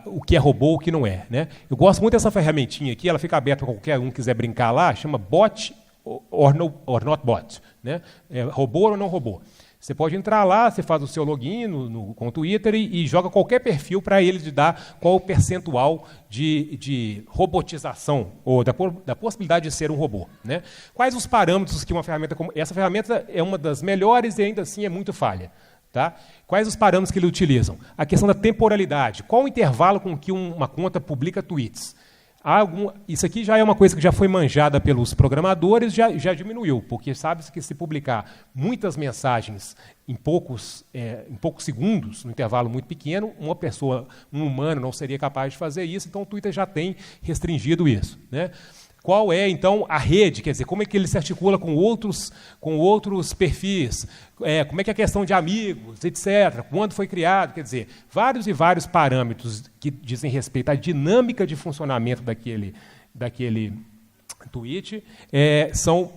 o que é robô e o que não é, né? Eu gosto muito dessa ferramentinha aqui, ela fica aberta para qualquer um que quiser brincar lá, chama Bot or Not Bot, né? Robô ou não robô. Você pode entrar lá, você faz o seu login com o Twitter e joga qualquer perfil para ele te dar qual o percentual de robotização, ou da possibilidade de ser um robô, né? Quais os parâmetros que uma ferramenta como essa ferramenta é uma das melhores e ainda assim é muito falha, tá? Quais os parâmetros que ele utilizam? A questão da temporalidade. Qual o intervalo com que uma conta publica tweets? Isso aqui já é uma coisa que já foi manjada pelos programadores, já diminuiu, porque sabe-se que se publicar muitas mensagens em poucos segundos, num intervalo muito pequeno, um humano não seria capaz de fazer isso, então o Twitter já tem restringido isso, né? Qual é, então, a rede? Quer dizer, como é que ele se articula com outros perfis? Como é que é a questão de amigos, etc. Quando foi criado? Quer dizer, vários e vários parâmetros que dizem respeito à dinâmica de funcionamento daquele tweet são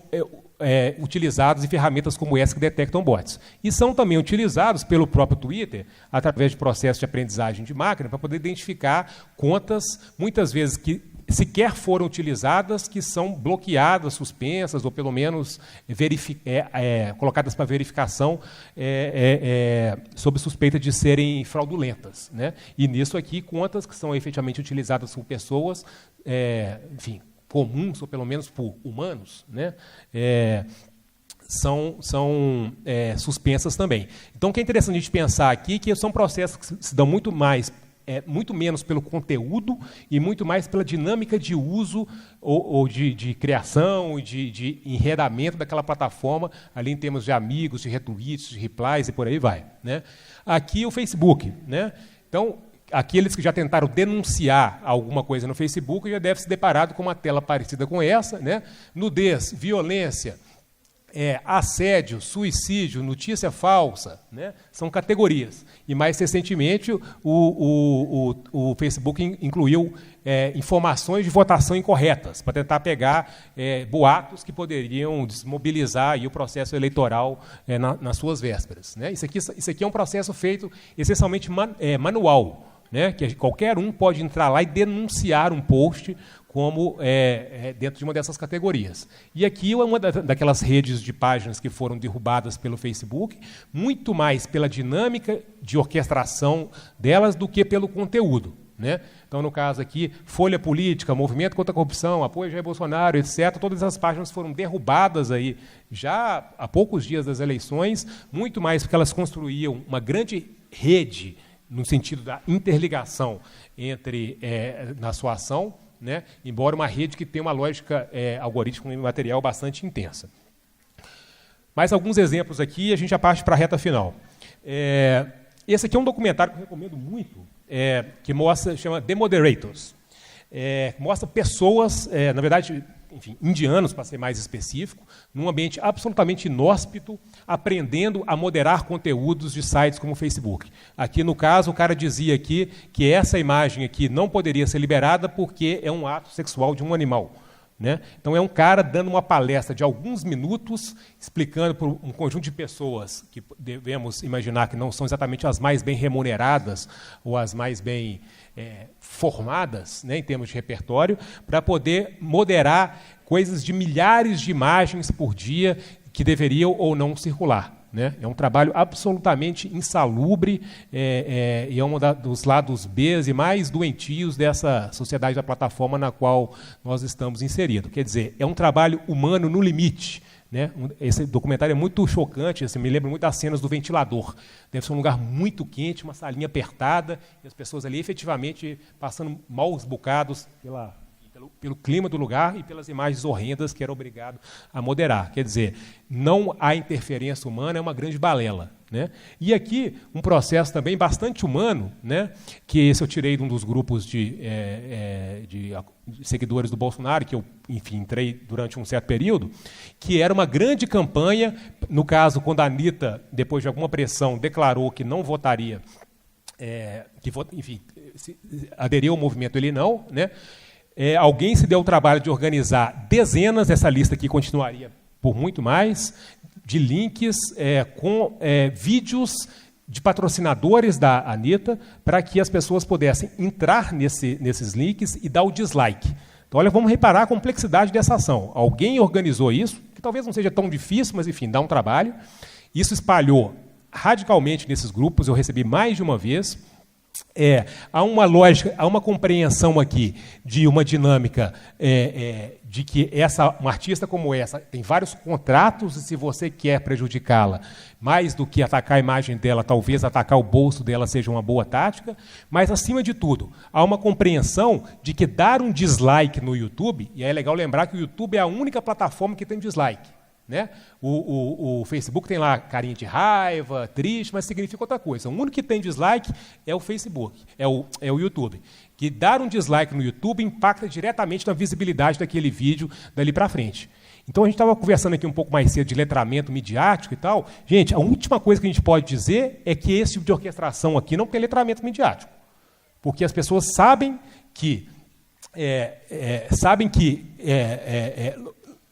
utilizados em ferramentas como essa que detectam bots. E são também utilizados pelo próprio Twitter, através de processos de aprendizagem de máquina, para poder identificar contas, muitas vezes que sequer foram utilizadas, que são bloqueadas, suspensas, ou pelo menos colocadas para verificação sob suspeita de serem fraudulentas, né? E nisso aqui, contas que são efetivamente utilizadas por pessoas, enfim, comuns, ou pelo menos por humanos, né? São suspensas também. Então, o que é interessante a gente pensar aqui é que são processos que se dão muito menos pelo conteúdo e muito mais pela dinâmica de uso ou de criação e de enredamento daquela plataforma, ali em termos de amigos, de retweets, de replies e por aí vai, né? Aqui o Facebook, né? Então, aqueles que já tentaram denunciar alguma coisa no Facebook já devem se deparado com uma tela parecida com essa, né? Nudez, violência, assédio, suicídio, notícia falsa, né? São categorias. E, mais recentemente, o Facebook incluiu informações de votação incorretas, para tentar pegar boatos que poderiam desmobilizar aí o processo eleitoral nas suas vésperas, né? Isso aqui é um processo feito essencialmente manual, né? Que qualquer um pode entrar lá e denunciar um post como dentro de uma dessas categorias. E aqui é uma daquelas redes de páginas que foram derrubadas pelo Facebook, muito mais pela dinâmica de orquestração delas do que pelo conteúdo, né? Então, no caso aqui, Folha Política, Movimento contra a Corrupção, Apoio a Jair Bolsonaro, etc., todas essas páginas foram derrubadas aí já há poucos dias das eleições, muito mais porque elas construíam uma grande rede no sentido da interligação na sua ação, né? Embora uma rede que tem uma lógica algorítmica e material bastante intensa. Mais alguns exemplos aqui e a gente já parte para a reta final. Esse aqui é um documentário que eu recomendo muito, que chama The Moderators. Mostra pessoas, na verdade, enfim, indianos, para ser mais específico, num ambiente absolutamente inóspito, aprendendo a moderar conteúdos de sites como o Facebook. Aqui, no caso, o cara dizia aqui que essa imagem aqui não poderia ser liberada porque é um ato sexual de um animal, né? Então, é um cara dando uma palestra de alguns minutos, explicando para um conjunto de pessoas que devemos imaginar que não são exatamente as mais bem remuneradas ou as mais bem formadas, né, em termos de repertório, para poder moderar coisas de milhares de imagens por dia que deveriam ou não circular, né? É um trabalho absolutamente insalubre e é um dos lados B e mais doentios dessa sociedade da plataforma na qual nós estamos inseridos. Quer dizer, é um trabalho humano no limite, né? Esse documentário é muito chocante, assim, me lembra muito das cenas do ventilador. Deve ser um lugar muito quente, uma salinha apertada, e as pessoas ali efetivamente passando maus bocados pelo clima do lugar e pelas imagens horrendas que era obrigado a moderar. Quer dizer, não há interferência humana, é uma grande balela, né? E aqui um processo também bastante humano, né? Que esse eu tirei de um dos grupos de seguidores do Bolsonaro, que eu, enfim, entrei durante um certo período, que era uma grande campanha, no caso, quando a Anitta, depois de alguma pressão, declarou que não votaria, enfim, aderiu ao movimento Ele Não, né? Alguém se deu o trabalho de organizar dezenas, essa lista aqui continuaria por muito mais, de links com vídeos de patrocinadores da Anitta, para que as pessoas pudessem entrar nesses links e dar o dislike. Então, olha, vamos reparar a complexidade dessa ação. Alguém organizou isso, que talvez não seja tão difícil, mas, enfim, dá um trabalho. Isso espalhou radicalmente nesses grupos, eu recebi mais de uma vez. Há uma lógica, há uma compreensão aqui de uma dinâmica de que uma artista como essa tem vários contratos e se você quer prejudicá-la, mais do que atacar a imagem dela, talvez atacar o bolso dela seja uma boa tática, mas, acima de tudo, há uma compreensão de que dar um dislike no YouTube, e é legal lembrar que o YouTube é a única plataforma que tem dislike, né? O Facebook tem lá carinha de raiva, triste, mas significa outra coisa. O único que tem dislike é o Facebook, é o YouTube. que dar um dislike no YouTube impacta diretamente na visibilidade daquele vídeo dali para frente. Então, a gente estava conversando aqui um pouco mais cedo de letramento midiático e tal. Gente, a última coisa que a gente pode dizer é que esse tipo de orquestração aqui não tem letramento midiático. Porque as pessoas sabem que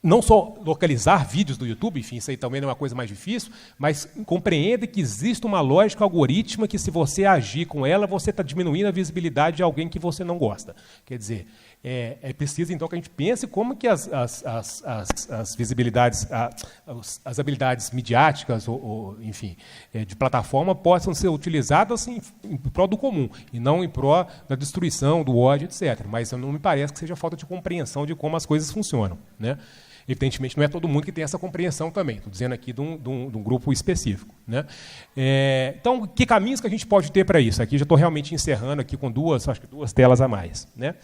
não só localizar vídeos do YouTube, enfim, isso aí também não é uma coisa mais difícil, mas compreende que existe uma lógica algorítmica que, se você agir com ela, você está diminuindo a visibilidade de alguém que você não gosta. Quer dizer, é preciso, então, que a gente pense como que as visibilidades, as habilidades midiáticas, enfim, de plataforma, possam ser utilizadas em prol do comum, e não em prol da destruição, do ódio, etc. Mas não me parece que seja falta de compreensão de como as coisas funcionam, né? Evidentemente, não é todo mundo que tem essa compreensão também. Estou dizendo aqui de um grupo específico, né? Então, que caminhos que a gente pode ter para isso? Aqui já estou realmente encerrando aqui com duas telas a mais, né?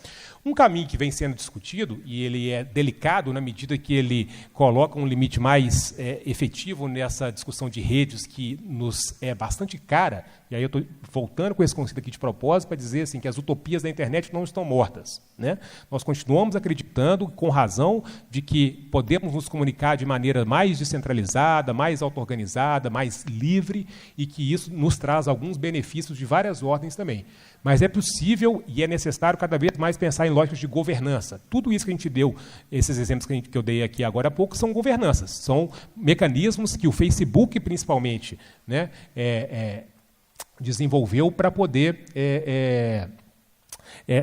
Um caminho que vem sendo discutido, e ele é delicado na medida que ele coloca um limite mais efetivo nessa discussão de redes, que nos é bastante cara, e aí eu estou voltando com esse conceito aqui de propósito para dizer assim, que as utopias da internet não estão mortas, né? Nós continuamos acreditando, com razão, de que podemos nos comunicar de maneira mais descentralizada, mais auto-organizada, mais livre, e que isso nos traz alguns benefícios de várias ordens também. Mas é possível e é necessário cada vez mais pensar em lógicas de governança. Tudo isso que a gente deu, esses exemplos que eu dei aqui agora há pouco, são governanças, são mecanismos que o Facebook, principalmente, né, desenvolveu para poder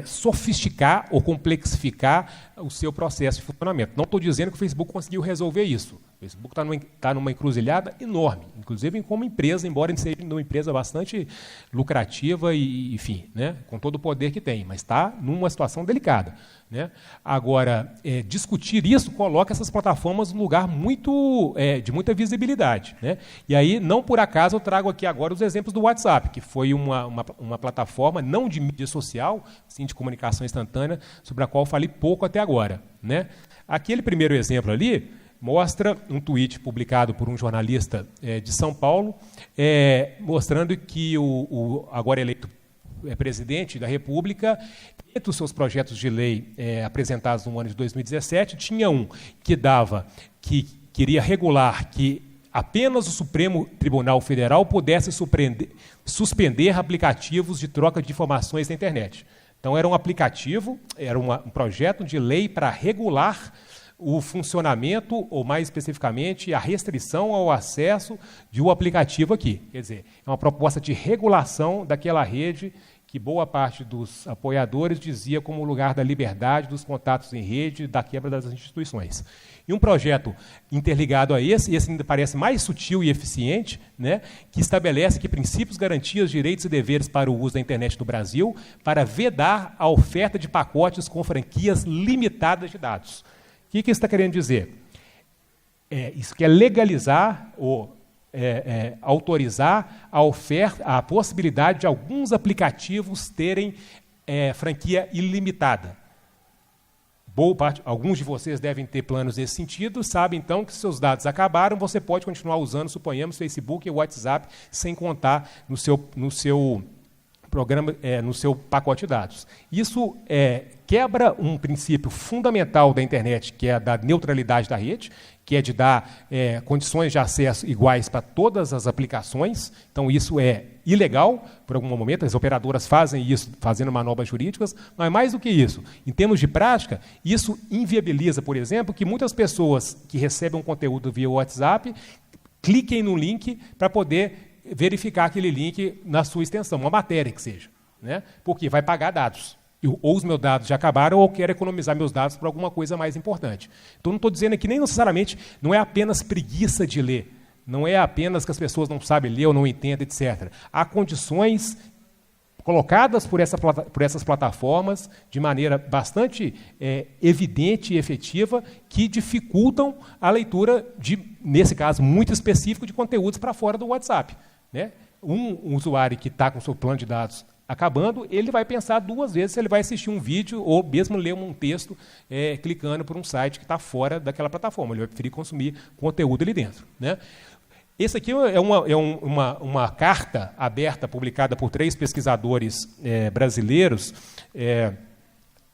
sofisticar ou complexificar o seu processo de funcionamento. Não estou dizendo que o Facebook conseguiu resolver isso. O Facebook está numa encruzilhada enorme, inclusive como empresa, embora seja uma empresa bastante lucrativa e, enfim, né, com todo o poder que tem, mas está numa situação delicada, né? Agora, discutir isso coloca essas plataformas num lugar de muita visibilidade, né? E aí, não por acaso, eu trago aqui agora os exemplos do WhatsApp, que foi uma plataforma não de mídia social, sim de comunicação instantânea, sobre a qual eu falei pouco até agora, né? Aquele primeiro exemplo ali mostra um tweet publicado por um jornalista de São Paulo, mostrando que o agora eleito presidente da República, entre os seus projetos de lei apresentados no ano de 2017, tinha um que queria regular que apenas o Supremo Tribunal Federal pudesse suspender aplicativos de troca de informações na internet. Então, era um aplicativo, era um projeto de lei para regular o funcionamento, ou mais especificamente, a restrição ao acesso de um aplicativo aqui. Quer dizer, é uma proposta de regulação daquela rede que boa parte dos apoiadores dizia como lugar da liberdade, dos contatos em rede, da quebra das instituições. E um projeto interligado a esse ainda parece mais sutil e eficiente, né, que estabelece que princípios, garantias, direitos e deveres para o uso da internet no Brasil, para vedar a oferta de pacotes com franquias limitadas de dados. O que isso está querendo dizer? Isso quer legalizar ou autorizar a possibilidade de alguns aplicativos terem franquia ilimitada. Alguns de vocês devem ter planos nesse sentido, sabem então que se seus dados acabaram, você pode continuar usando, suponhamos, Facebook e WhatsApp, sem contar no seu programa, no seu pacote de dados. Isso quebra um princípio fundamental da internet, que é a da neutralidade da rede, que é de dar condições de acesso iguais para todas as aplicações. Então, isso é ilegal, por algum momento, as operadoras fazem isso, fazendo manobras jurídicas, mas mais do que isso, em termos de prática, isso inviabiliza, por exemplo, que muitas pessoas que recebem um conteúdo via WhatsApp cliquem no link para poder verificar aquele link na sua extensão, uma matéria que seja, né? Porque vai pagar dados. Ou os meus dados já acabaram, ou eu quero economizar meus dados para alguma coisa mais importante. Então, não estou dizendo aqui nem necessariamente, não é apenas preguiça de ler, não é apenas que as pessoas não sabem ler ou não entendem, etc. Há condições colocadas por essas plataformas de maneira bastante evidente e efetiva que dificultam a leitura nesse caso, muito específico, de conteúdos para fora do WhatsApp, né? Um usuário que está com o seu plano de dados acabando, ele vai pensar duas vezes se ele vai assistir um vídeo ou mesmo ler um texto clicando por um site que está fora daquela plataforma. Ele vai preferir consumir conteúdo ali dentro, né? Esse aqui é uma carta aberta, publicada por 3 pesquisadores brasileiros.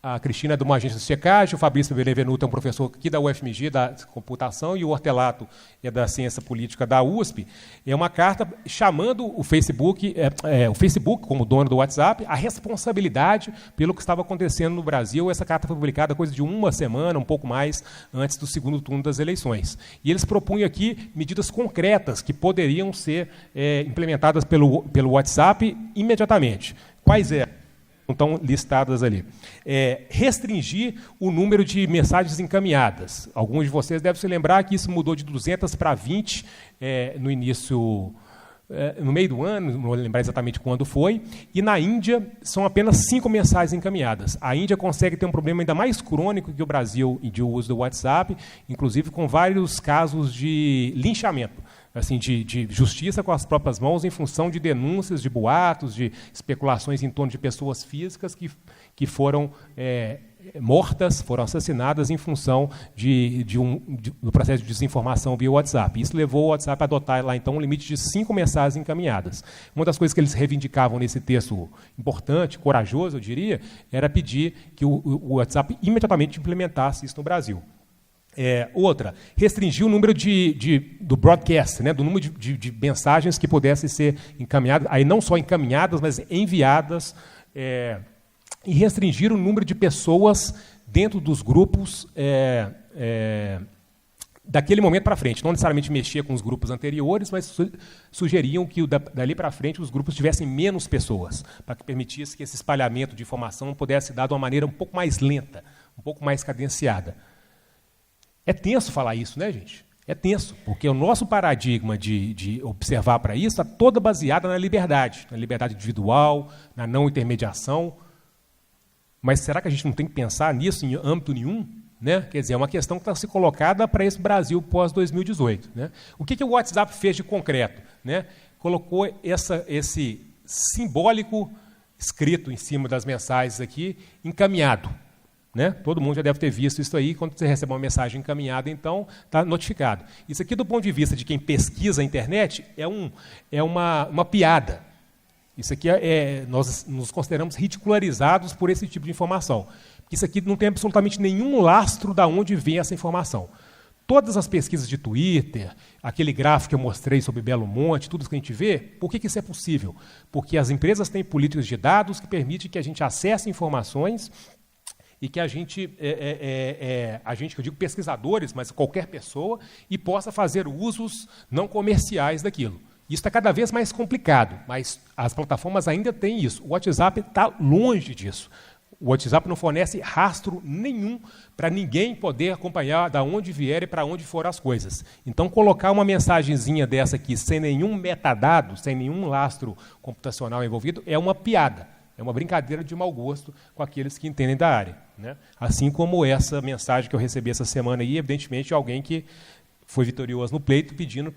A Cristina é de uma agência de checagem, o Fabrício Benevenuto é um professor aqui da UFMG, da computação, e o Hortelato é da ciência política da USP. É uma carta chamando o Facebook como dono do WhatsApp, a responsabilidade pelo que estava acontecendo no Brasil. Essa carta foi publicada coisa de uma semana, um pouco mais, antes do segundo turno das eleições. E eles propunham aqui medidas concretas que poderiam ser implementadas pelo WhatsApp imediatamente. Quais eram? Estão listadas ali. Restringir o número de mensagens encaminhadas. Alguns de vocês devem se lembrar que isso mudou de 200 para 20 no início, no meio do ano, não vou lembrar exatamente quando foi, e na Índia são apenas 5 mensagens encaminhadas. A Índia consegue ter um problema ainda mais crônico que o Brasil de uso do WhatsApp, inclusive com vários casos de linchamento, assim, de justiça com as próprias mãos em função de denúncias, de boatos, de especulações em torno de pessoas físicas que foram mortas, foram assassinadas em função do processo de desinformação via WhatsApp. Isso levou o WhatsApp a adotar lá, então, um limite de 5 mensagens encaminhadas. Uma das coisas que eles reivindicavam nesse texto importante, corajoso, eu diria, era pedir que o WhatsApp imediatamente implementasse isso no Brasil. Outra, restringir o número do broadcast, né, do número de mensagens que pudessem ser encaminhadas, aí não só encaminhadas, mas enviadas, e restringir o número de pessoas dentro dos grupos daquele momento para frente. Não necessariamente mexer com os grupos anteriores, mas sugeriam que dali para frente os grupos tivessem menos pessoas, para que permitisse que esse espalhamento de informação pudesse ser dado de uma maneira um pouco mais lenta, um pouco mais cadenciada. É tenso falar isso, né, gente? É tenso, porque o nosso paradigma de observar para isso está toda baseada na liberdade individual, na não intermediação. Mas será que a gente não tem que pensar nisso em âmbito nenhum? Né? Quer dizer, é uma questão que está se colocada para esse Brasil pós-2018. Né? O que o WhatsApp fez de concreto? Né? Colocou esse simbólico escrito em cima das mensagens aqui, encaminhado. Né? Todo mundo já deve ter visto isso aí. Quando você recebe uma mensagem encaminhada, então está notificado. Isso aqui, do ponto de vista de quem pesquisa a internet, é uma piada. Isso aqui nós nos consideramos ridicularizados por esse tipo de informação. Isso aqui não tem absolutamente nenhum lastro de onde vem essa informação. Todas as pesquisas de Twitter, aquele gráfico que eu mostrei sobre Belo Monte, tudo isso que a gente vê, por que isso é possível? Porque as empresas têm políticas de dados que permitem que a gente acesse informações e que a gente, que eu digo pesquisadores, mas qualquer pessoa, e possa fazer usos não comerciais daquilo. Isso está cada vez mais complicado, mas as plataformas ainda têm isso. O WhatsApp está longe disso. O WhatsApp não fornece rastro nenhum para ninguém poder acompanhar de onde vier e para onde foram as coisas. Então, colocar uma mensagenzinha dessa aqui, sem nenhum metadado, sem nenhum lastro computacional envolvido, é uma piada. É uma brincadeira de mau gosto com aqueles que entendem da área. Né? Assim como essa mensagem que eu recebi essa semana aí, evidentemente, de alguém que foi vitorioso no pleito pedindo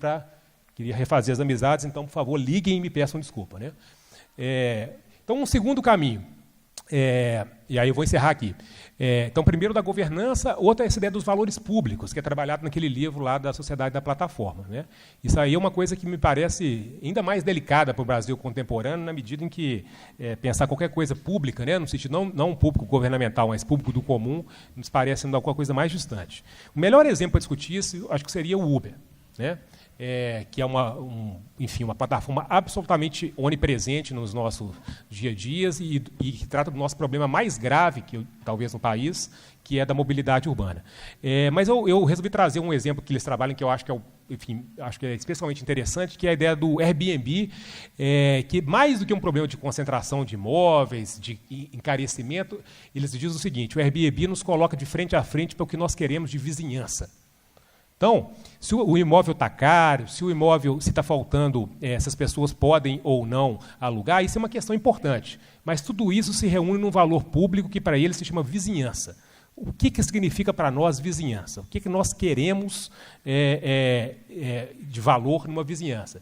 queria refazer as amizades, então, por favor, liguem e me peçam desculpa. Né? Então, um segundo caminho, e aí eu vou encerrar aqui. Então, primeiro da governança, outra é essa ideia dos valores públicos, que é trabalhado naquele livro lá da Sociedade da Plataforma. Né? Isso aí é uma coisa que me parece ainda mais delicada para o Brasil contemporâneo, na medida em que pensar qualquer coisa pública, né, no sentido não público governamental, mas público do comum, nos parece alguma coisa mais distante. O melhor exemplo para discutir isso, acho que seria o Uber, né? Que é uma plataforma absolutamente onipresente nos nossos dia a dias e que trata do nosso problema mais grave, talvez no país, que é da mobilidade urbana. Mas eu resolvi trazer um exemplo que eles trabalham, que eu acho que é especialmente interessante, que é a ideia do Airbnb, que mais do que um problema de concentração de imóveis, de encarecimento, eles dizem o seguinte: o Airbnb nos coloca de frente a frente para o que nós queremos de vizinhança. Então, se o imóvel está caro, se está faltando, essas pessoas podem ou não alugar, isso é uma questão importante. Mas tudo isso se reúne num valor público que para eles se chama vizinhança. O que significa para nós vizinhança? O que nós queremos de valor numa vizinhança?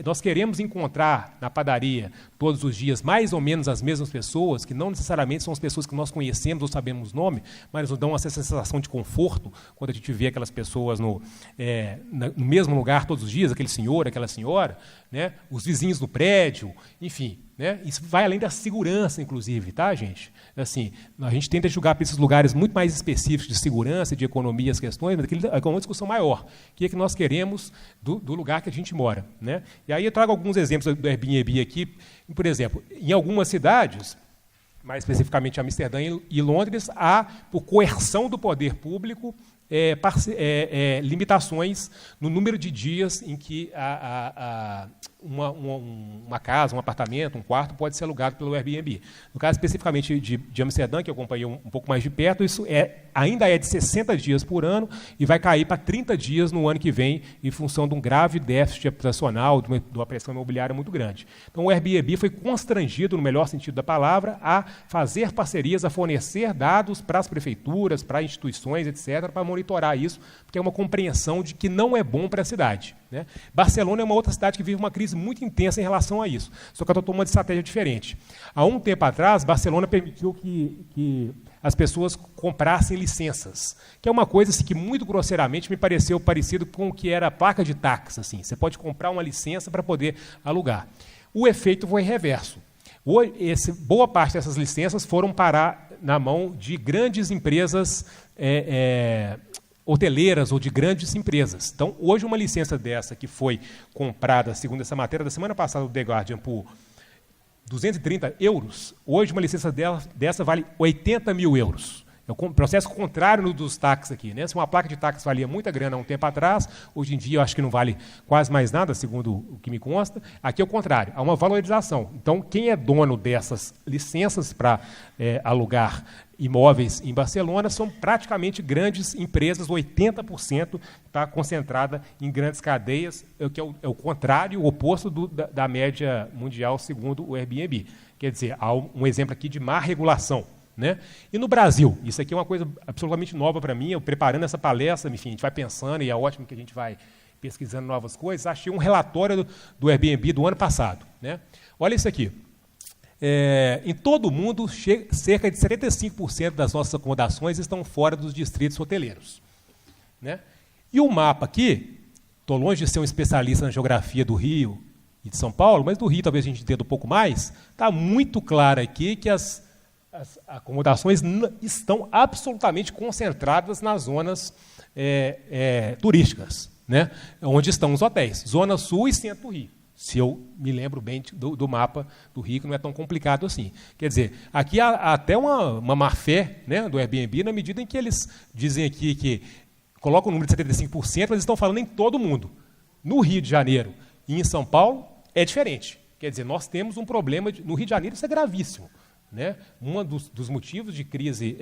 nós queremos encontrar na padaria todos os dias mais ou menos as mesmas pessoas, que não necessariamente são as pessoas que nós conhecemos ou sabemos o nome, mas nos dão essa sensação de conforto quando a gente vê aquelas pessoas no mesmo lugar todos os dias, aquele senhor, aquela senhora, né, os vizinhos do prédio, enfim. Né? Isso vai além da segurança, inclusive, tá, gente? Assim, a gente tenta julgar para esses lugares muito mais específicos de segurança, de economia, as questões, mas é uma discussão maior. O que é que nós queremos do lugar que a gente mora? Né? E aí eu trago alguns exemplos do Airbnb aqui. Por exemplo, em algumas cidades, mais especificamente Amsterdã e Londres, há, por coerção do poder público, limitações no número de dias em que uma casa, um apartamento, um quarto pode ser alugado pelo Airbnb. No caso especificamente de Amsterdã, que eu acompanhei um pouco mais de perto, isso ainda é de 60 dias por ano e vai cair para 30 dias no ano que vem, em função de um grave déficit habitacional, de uma pressão imobiliária muito grande. Então o Airbnb foi constrangido, no melhor sentido da palavra, a fazer parcerias, a fornecer dados para as prefeituras, para instituições, etc., para monitorar isso, porque é uma compreensão de que não é bom para a cidade. Né? Barcelona é uma outra cidade que vive uma crise muito intensa em relação a isso, só que ela tomou uma estratégia diferente. Há um tempo atrás, Barcelona permitiu que as pessoas comprassem licenças, que é uma coisa assim, que muito grosseiramente me pareceu parecido com o que era a placa de táxi. Assim. Você pode comprar uma licença para poder alugar. O efeito foi reverso. Boa parte dessas licenças foram parar na mão de grandes empresas hoteleiras ou de grandes empresas. Então, hoje, uma licença dessa que foi comprada, segundo essa matéria da semana passada do The Guardian, por 230 euros, hoje uma licença dessa vale 80 mil euros. É um processo contrário dos táxis aqui. Né? Se uma placa de táxi valia muita grana há um tempo atrás, hoje em dia eu acho que não vale quase mais nada, segundo o que me consta. Aqui é o contrário, há uma valorização. Então, quem é dono dessas licenças para alugar imóveis em Barcelona são praticamente grandes empresas, 80% está concentrada em grandes cadeias, que é o contrário, o oposto da média mundial, segundo o Airbnb. Quer dizer, há um exemplo aqui de má regulação. Né? E no Brasil, isso aqui é uma coisa absolutamente nova para mim, eu preparando essa palestra, enfim, a gente vai pensando, e é ótimo que a gente vai pesquisando novas coisas, achei um relatório do Airbnb do ano passado. Né? Olha isso aqui. Em todo o mundo, cerca de 75% das nossas acomodações estão fora dos distritos hoteleiros. Né? E o mapa aqui, estou longe de ser um especialista na geografia do Rio e de São Paulo, mas do Rio talvez a gente entenda um pouco mais, está muito claro aqui que as acomodações estão absolutamente concentradas nas zonas turísticas, né? Onde estão os hotéis, Zona Sul e Centro do Rio. Se eu me lembro bem do mapa do Rio, que não é tão complicado assim. Quer dizer, aqui há até uma má-fé, né, do Airbnb, na medida em que eles dizem aqui que colocam o número de 75%, mas estão falando em todo mundo. No Rio de Janeiro e em São Paulo é diferente. Quer dizer, nós temos um problema, no Rio de Janeiro isso é gravíssimo. Né? Um dos motivos de crise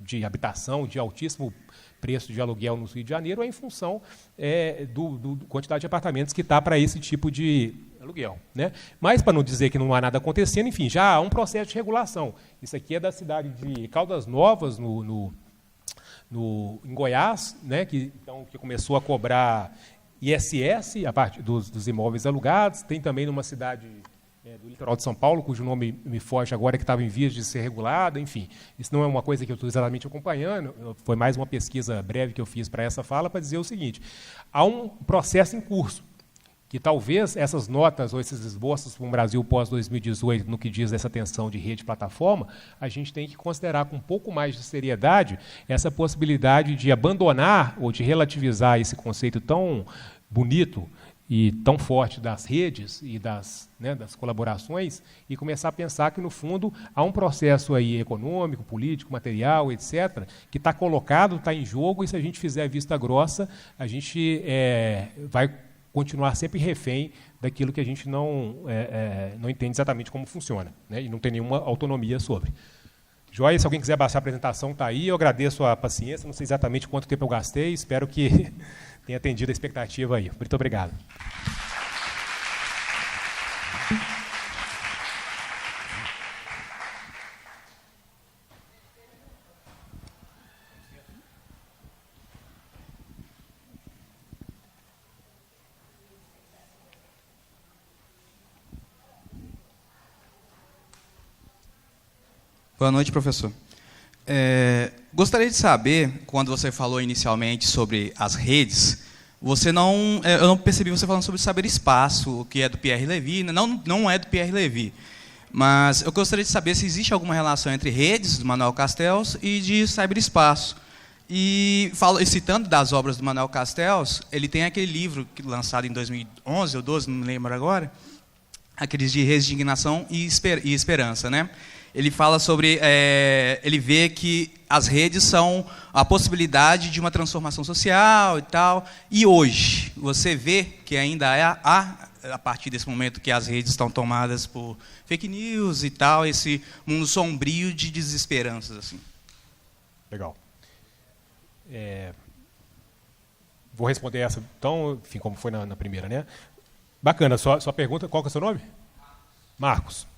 de habitação, de altíssimo preço de aluguel no Rio de Janeiro é em função do quantidade de apartamentos que está para esse tipo de aluguel. Né? Mas, para não dizer que não há nada acontecendo, enfim, já há um processo de regulação. Isso aqui é da cidade de Caldas Novas, em Goiás, né? que começou a cobrar ISS a partir dos imóveis alugados. Tem também numa cidade do litoral de São Paulo, cujo nome me foge agora, que estava em vias de ser regulado, enfim. Isso não é uma coisa que eu estou exatamente acompanhando, foi mais uma pesquisa breve que eu fiz para essa fala, para dizer o seguinte: há um processo em curso, que talvez essas notas ou esses esboços para um Brasil pós-2018, no que diz essa tensão de rede e plataforma, a gente tem que considerar com um pouco mais de seriedade essa possibilidade de abandonar ou de relativizar esse conceito tão bonito e tão forte das redes e das colaborações, e começar a pensar que, no fundo, há um processo aí econômico, político, material, etc., que está colocado, está em jogo, e se a gente fizer vista grossa, a gente vai continuar sempre refém daquilo que a gente não entende exatamente como funciona, né, e não tem nenhuma autonomia sobre. Joia, se alguém quiser baixar a apresentação, está aí, eu agradeço a paciência, não sei exatamente quanto tempo eu gastei, espero que tenha atendido a expectativa aí. Muito obrigado. Boa noite, professor. Gostaria de saber, quando você falou inicialmente sobre as redes, eu não percebi você falando sobre o cyberespaço, que é do Pierre Levy, não é do Pierre Levy, mas eu gostaria de saber se existe alguma relação entre redes, do Manuel Castells, e de cyberespaço. E citando das obras do Manuel Castells, ele tem aquele livro lançado em 2011 ou 12, não me lembro agora, aqueles de resignação e esperança, né? Ele fala sobre, ele vê que as redes são a possibilidade de uma transformação social e tal. E hoje, você vê que ainda há, a partir desse momento que as redes estão tomadas por fake news e tal, esse mundo sombrio de desesperanças, assim. Legal. Vou responder essa, então, enfim, como foi na primeira, né? Bacana, sua pergunta, qual que é o seu nome? Marcos.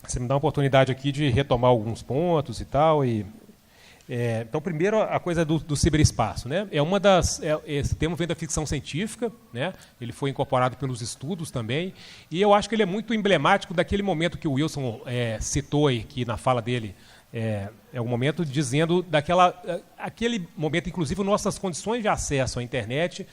Você me dá uma oportunidade aqui de retomar alguns pontos e tal. Então, primeiro, a coisa do ciberespaço, né? Esse termo vem da ficção científica, né? Ele foi incorporado pelos estudos também, e eu acho que ele é muito emblemático daquele momento que o Wilson citou aqui na fala dele. É um momento dizendo aquele momento, inclusive, nossas condições de acesso à internet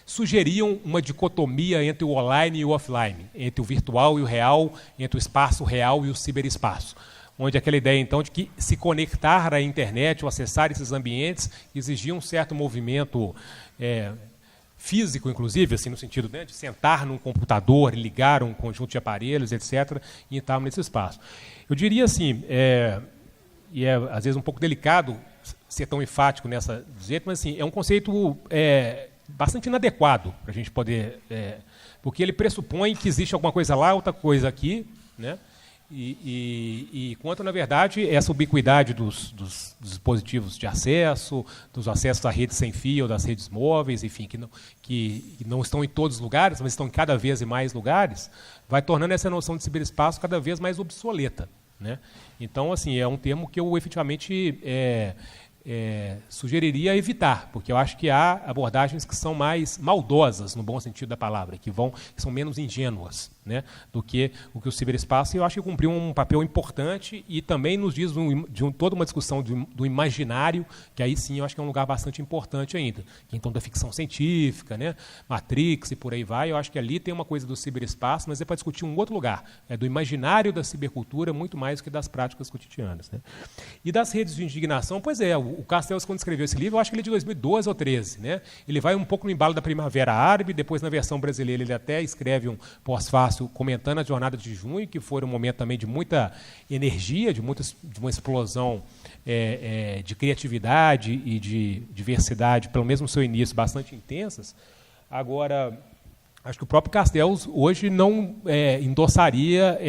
sugeriam uma dicotomia entre o online e o offline, entre o virtual e o real, entre o espaço real e o ciberespaço, onde aquela ideia, então, de que se conectar à internet ou acessar esses ambientes exigia um certo movimento físico, inclusive, assim, no sentido, né, de sentar num computador, ligar um conjunto de aparelhos, etc., e entrar nesse espaço. Eu diria assim, e é às vezes um pouco delicado ser tão enfático nessa dizer, mas assim, é um conceito bastante inadequado para a gente poder, porque ele pressupõe que existe alguma coisa lá, outra coisa aqui, né? E quanto, na verdade, essa ubiquidade dos dispositivos de acesso, dos acessos à rede sem fio, ou das redes móveis, enfim, que não estão em todos os lugares, mas estão em cada vez mais lugares, vai tornando essa noção de ciberespaço cada vez mais obsoleta, né? Então, assim, é um termo que eu efetivamente sugeriria evitar, porque eu acho que há abordagens que são mais maldosas, no bom sentido da palavra, que são menos ingênuas, né, do que o ciberespaço, e eu acho que cumpriu um papel importante e também nos diz de toda uma discussão do imaginário, que aí sim eu acho que é um lugar bastante importante ainda, que então da ficção científica, né, Matrix e por aí vai, eu acho que ali tem uma coisa do ciberespaço, mas é para discutir um outro lugar, do imaginário da cibercultura, muito mais do que das práticas cotidianas, né. E das redes de indignação, pois o Castells, quando escreveu esse livro, eu acho que ele é de 2012 ou 2013, né? Ele vai um pouco no embalo da Primavera Árabe, depois na versão brasileira ele até escreve um pós-fácil comentando a jornada de junho, que foi um momento também de muita energia, de uma explosão de criatividade e de diversidade, pelo menos no seu início, bastante intensas. Agora, acho que o próprio Castells hoje não endossaria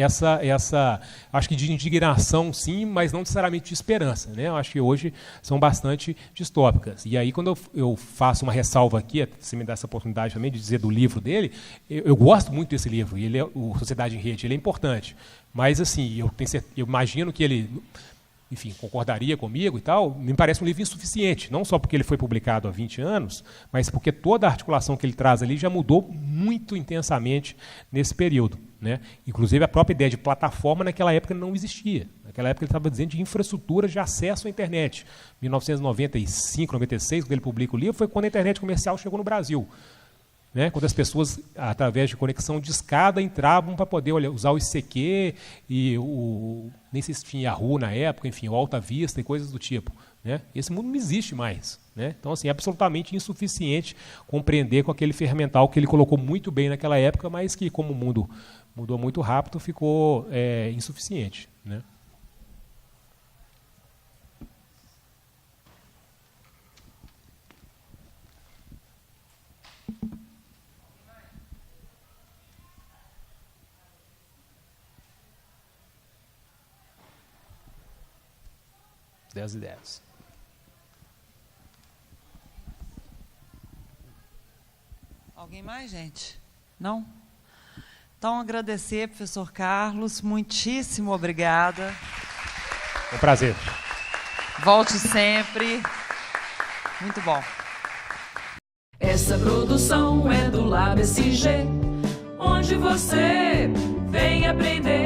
acho que de indignação, sim, mas não necessariamente de esperança, né? Eu acho que hoje são bastante distópicas. E aí, quando eu faço uma ressalva aqui, você me dá essa oportunidade também de dizer do livro dele, eu gosto muito desse livro, ele o Sociedade em Rede, ele é importante, mas assim, eu imagino que ele, enfim, concordaria comigo e tal, me parece um livro insuficiente, não só porque ele foi publicado há 20 anos, mas porque toda a articulação que ele traz ali já mudou muito intensamente nesse período, né? Inclusive a própria ideia de plataforma naquela época não existia. Naquela época ele estava dizendo de infraestrutura de acesso à internet. 1995, 96, quando ele publica o livro, foi quando a internet comercial chegou no Brasil, né? Quando as pessoas, através de conexão de escada, entravam para poder usar o ICQ e nem sei se tinha Yahoo na época, enfim, o Alta Vista e coisas do tipo, né? Esse mundo não existe mais, né? Então, assim, é absolutamente insuficiente compreender com aquele ferramental que ele colocou muito bem naquela época, mas que, como o mundo mudou muito rápido, ficou insuficiente, né? Das ideias. Alguém mais, gente? Não? Então, agradecer, professor Carlos, muitíssimo obrigada. É um prazer. Volte sempre. Muito bom. Essa produção é do Lab SG, onde você vem aprender.